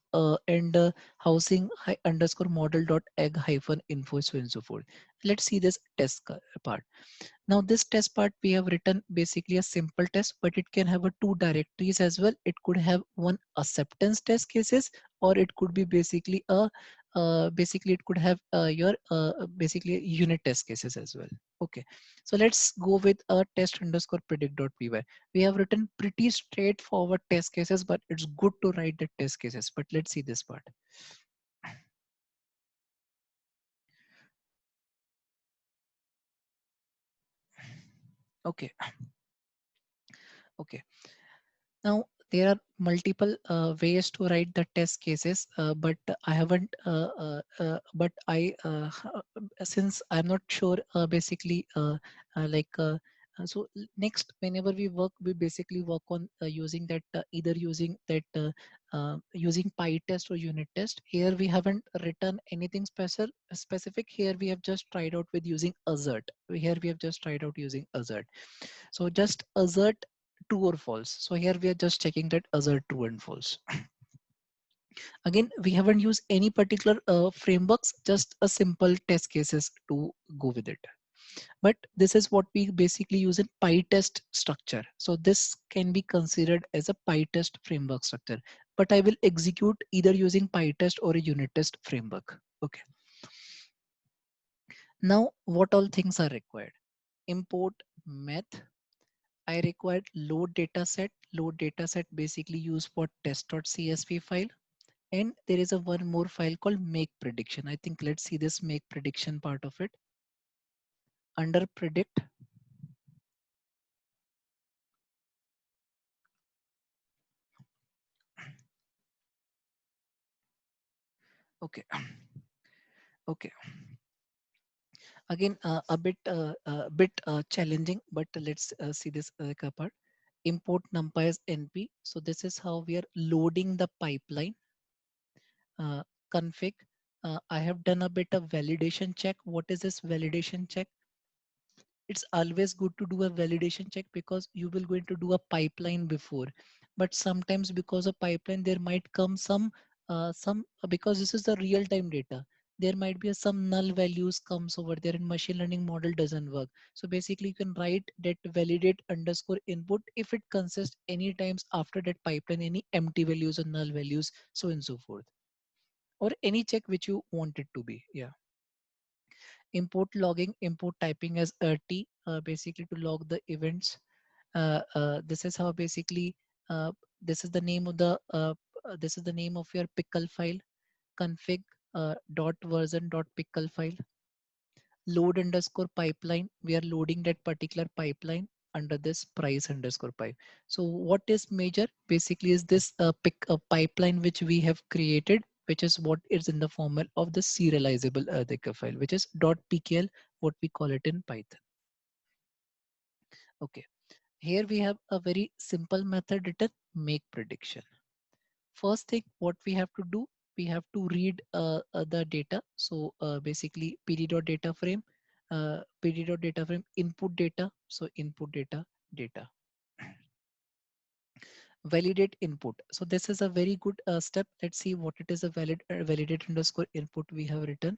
and housing underscore model dot egg hyphen info, so and so forth. Let's see this test part. Now this test part we have written basically a simple test, but it can have a two directories as well. It could have one acceptance test cases, or it could be basically a basically it could have your basically unit test cases as well. Okay, so let's go with a test underscore predict.py. We have written pretty straightforward test cases, but it's good to write the test cases. But let's see this part. Okay, okay. Now there are multiple ways to write the test cases, but I haven't. But I, since I'm not sure, basically, like. Next, whenever we work, we basically work on using that either using that using PyTest or unit test. Here we haven't written anything specific. Here we have just tried out with using assert. Here we have just tried out using assert. So just assert true or false. So here we are just checking that assert true and false. Again, we haven't used any particular frameworks, just a simple test cases to go with it. But this is what we basically use in PyTest structure. So this can be considered as a PyTest framework structure, but I will execute either using PyTest or a unit test framework. Okay. Now, what all things are required? Import math. I required load dataset. Load dataset basically used for test.csv file. And there is a one more file called make prediction. I think let's see this make prediction part of it. Under predict, okay. Okay. Again, a bit challenging, but let's see this part. Import numpy as np. So this is how we are loading the pipeline. Config. I have done a bit of validation check. What is this validation check? It's always good to do a validation check because you will going to do a pipeline before, but sometimes because of pipeline there might come some because this is the real time data, there might be some null values comes over there and machine learning model doesn't work. So basically you can write that validate underscore input if it consists any times after that pipeline any empty values or null values, so and so forth, or any check which you want it to be. Yeah. Import logging, import typing as t, basically to log the events. This is how basically this is the name of the this is the name of your pickle file. Config dot version dot pickle file. Load underscore pipeline, we are loading that particular pipeline under this price underscore pipe. So what is major basically is this pick a pipeline which we have created, which is what is in the format of the serializable data file, which is .pkl, what we call it in Python. Okay, here we have a very simple method written, make prediction. First thing what we have to do, we have to read the data. So basically pd.data frame, pd.data frame input data. So input data, data. Validate input. So this is a very good step. Let's see what it is a validate underscore input we have written.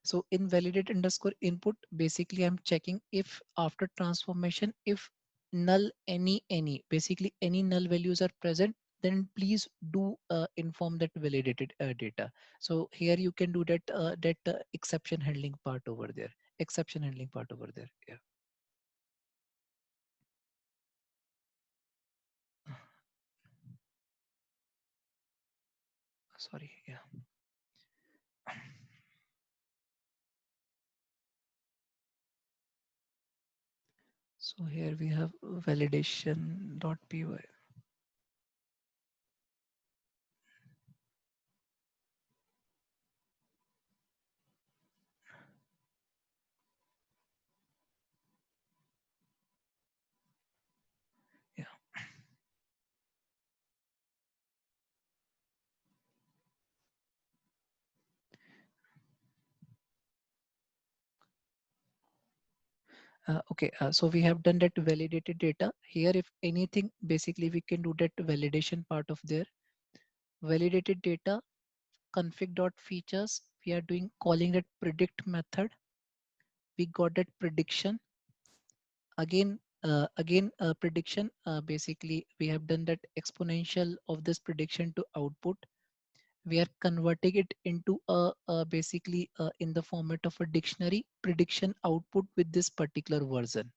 So in validate underscore input, basically I'm checking if after transformation, if null any, basically any null values are present, then please do inform that validated data. So here you can do that exception handling part over there, exception handling part over there. Yeah. Sorry. Yeah. So here we have validation.py. Yeah. Okay, so we have done that validated data. Here, if anything, basically we can do that validation part of there. Validated data, config.features, we are doing calling that predict method. We got that prediction. Again, prediction, basically we have done that exponential of this prediction to output. We are converting it into a basically in the format of a dictionary prediction output with this particular version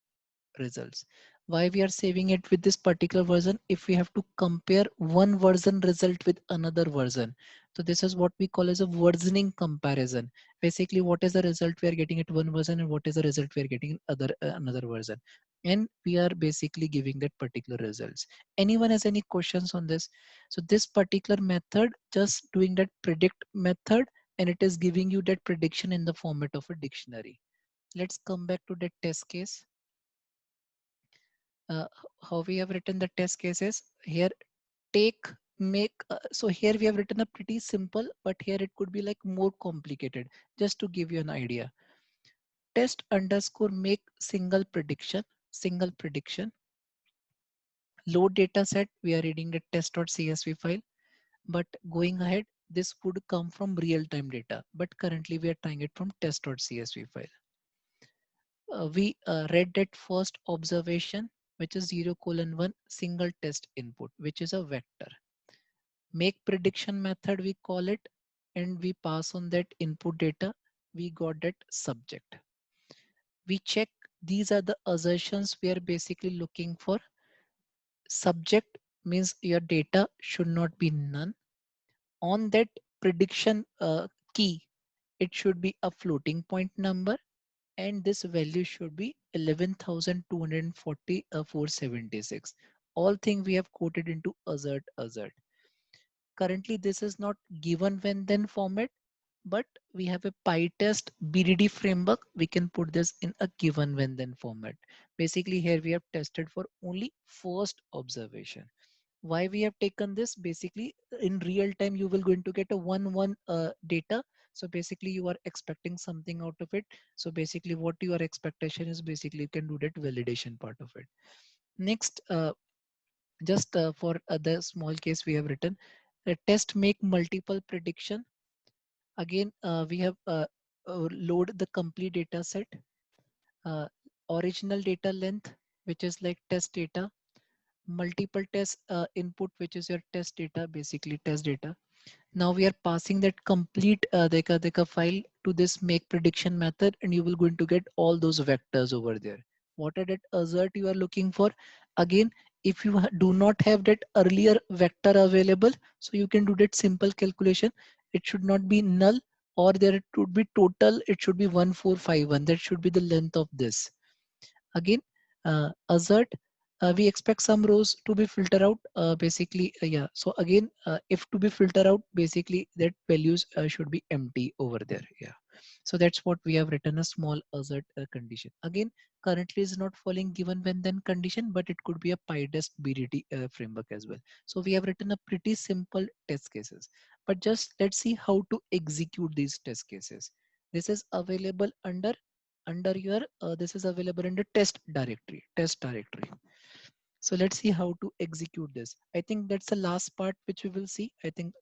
results. Why we are saving it with this particular version? If we have to compare one version result with another version, so this is what we call as a versioning comparison. Basically what is the result we are getting at one version and what is the result we are getting in other another version, and we are basically giving that particular results. Anyone has any questions on this? So this particular method just doing that predict method, and it is giving you that prediction in the format of a dictionary. Let's come back to that test case. uh, how we have written the test cases here. Take make so here we have written a pretty simple, but here it could be like more complicated. Just to give you an idea, test underscore make single prediction. Load data set, we are reading the test.csv file, but going ahead, this would come from real-time data, but currently we are trying it from test.csv file. We read that first observation, which is 0:1 single test input, which is a vector. Make prediction method we call it, and we pass on that input data. We got that subject. We check, these are the assertions we are basically looking for. Subject means your data should not be none. On that prediction key, it should be a floating point number, and this value should be 11,240 476. All things we have quoted into assert. Currently this is not given when then format, but we have a PyTest BDD framework. We can put this in a given when then format. Basically here we have tested for only first observation. Why we have taken this? Basically in real time you will going to get a 1-1 data. So basically you are expecting something out of it. So basically what your expectation is, basically you can do that validation part of it. Next, just for the small case we have written, test make multiple prediction. Again, we have load the complete data set, uh, original data length, which is like test data, multiple test input, which is your test data, basically test data. Now we are passing that complete deka file to this make prediction method, and you will going to get all those vectors over there. What are that assert you are looking for? Again, if you do not have that earlier vector available, so you can do that simple calculation. It should not be null, or there it would be total. It should be 1451. That should be the length of this. Again, assert, we expect some rows to be filter out, basically yeah. So again, if to be filter out, basically that values should be empty over there, yeah. So that's what we have written, a small assert condition. Again, currently is not following given when then condition, but it could be a PyTest BDT framework as well. So we have written a pretty simple test cases, but just let's see how to execute these test cases. This is available under your this is available in the test directory. So let's see how to execute this. I think that's the last part which we will see. I think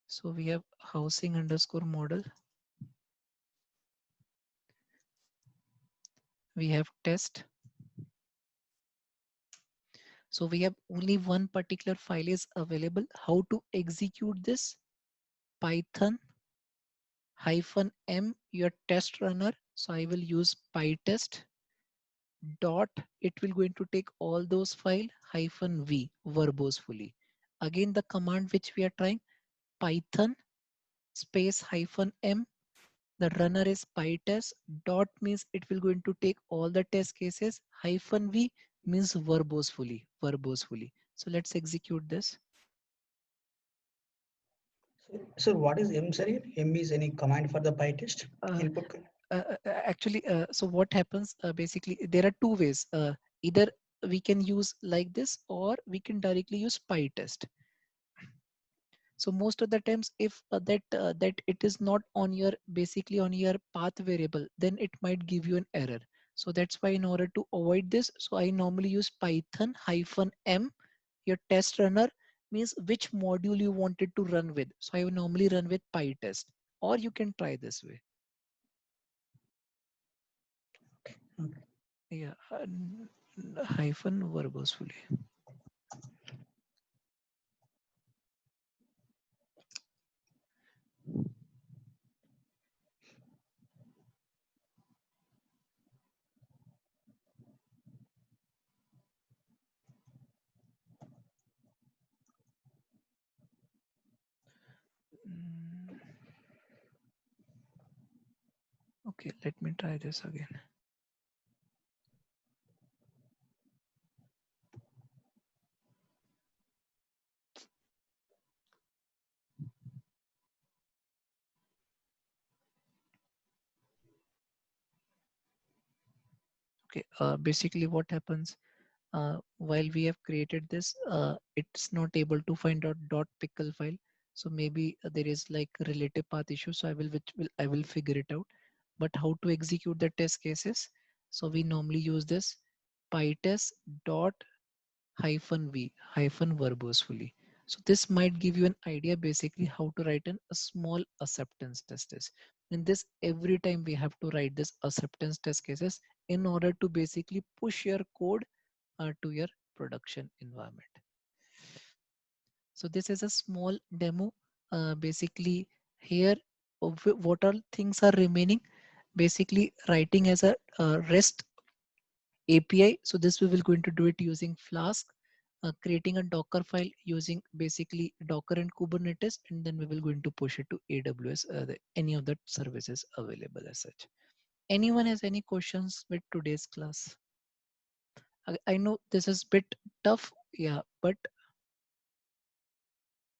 so we have housing underscore model, we have test. So we have only one particular file is available. How to execute this? Python -m your test runner. So I will use pytest dot, it will going to take all those file -v verbosely. Again, the command which we are trying, python space -m, the runner is pytest dot, means it will going to take all the test cases, -v means verbosely. So let's execute this. So what is M, sir? M is any command for the PyTest input? Actually, so what happens, basically there are two ways. Either we can use like this, or we can directly use pytest. So most of the times, if that it is not on your, basically on your path variable, then it might give you an error. So that's why in order to avoid this, so I normally use python -m your test runner, means which module you wanted to run with. So I will normally run with pytest, or you can try this way. Okay. Yeah, hyphen verbosely. Mm, okay, let me try this again. Okay, basically what happens, while we have created this, it's not able to find out .pickle file. So maybe there is like a relative path issue. So I will figure it out. But how to execute the test cases? So we normally use this pytest dot -v hyphen verbosely. So this might give you an idea basically how to write a small acceptance test case. In this, every time we have to write this acceptance test cases in order to basically push your code to your production environment. So this is a small demo. Basically here, what all things are remaining? Basically writing as a REST API. So this we will going to do it using Flask, creating a Docker file using basically Docker and Kubernetes, and then we will going to push it to AWS, any of the services available as such. Anyone has any questions with today's class? I know this is bit tough, yeah, but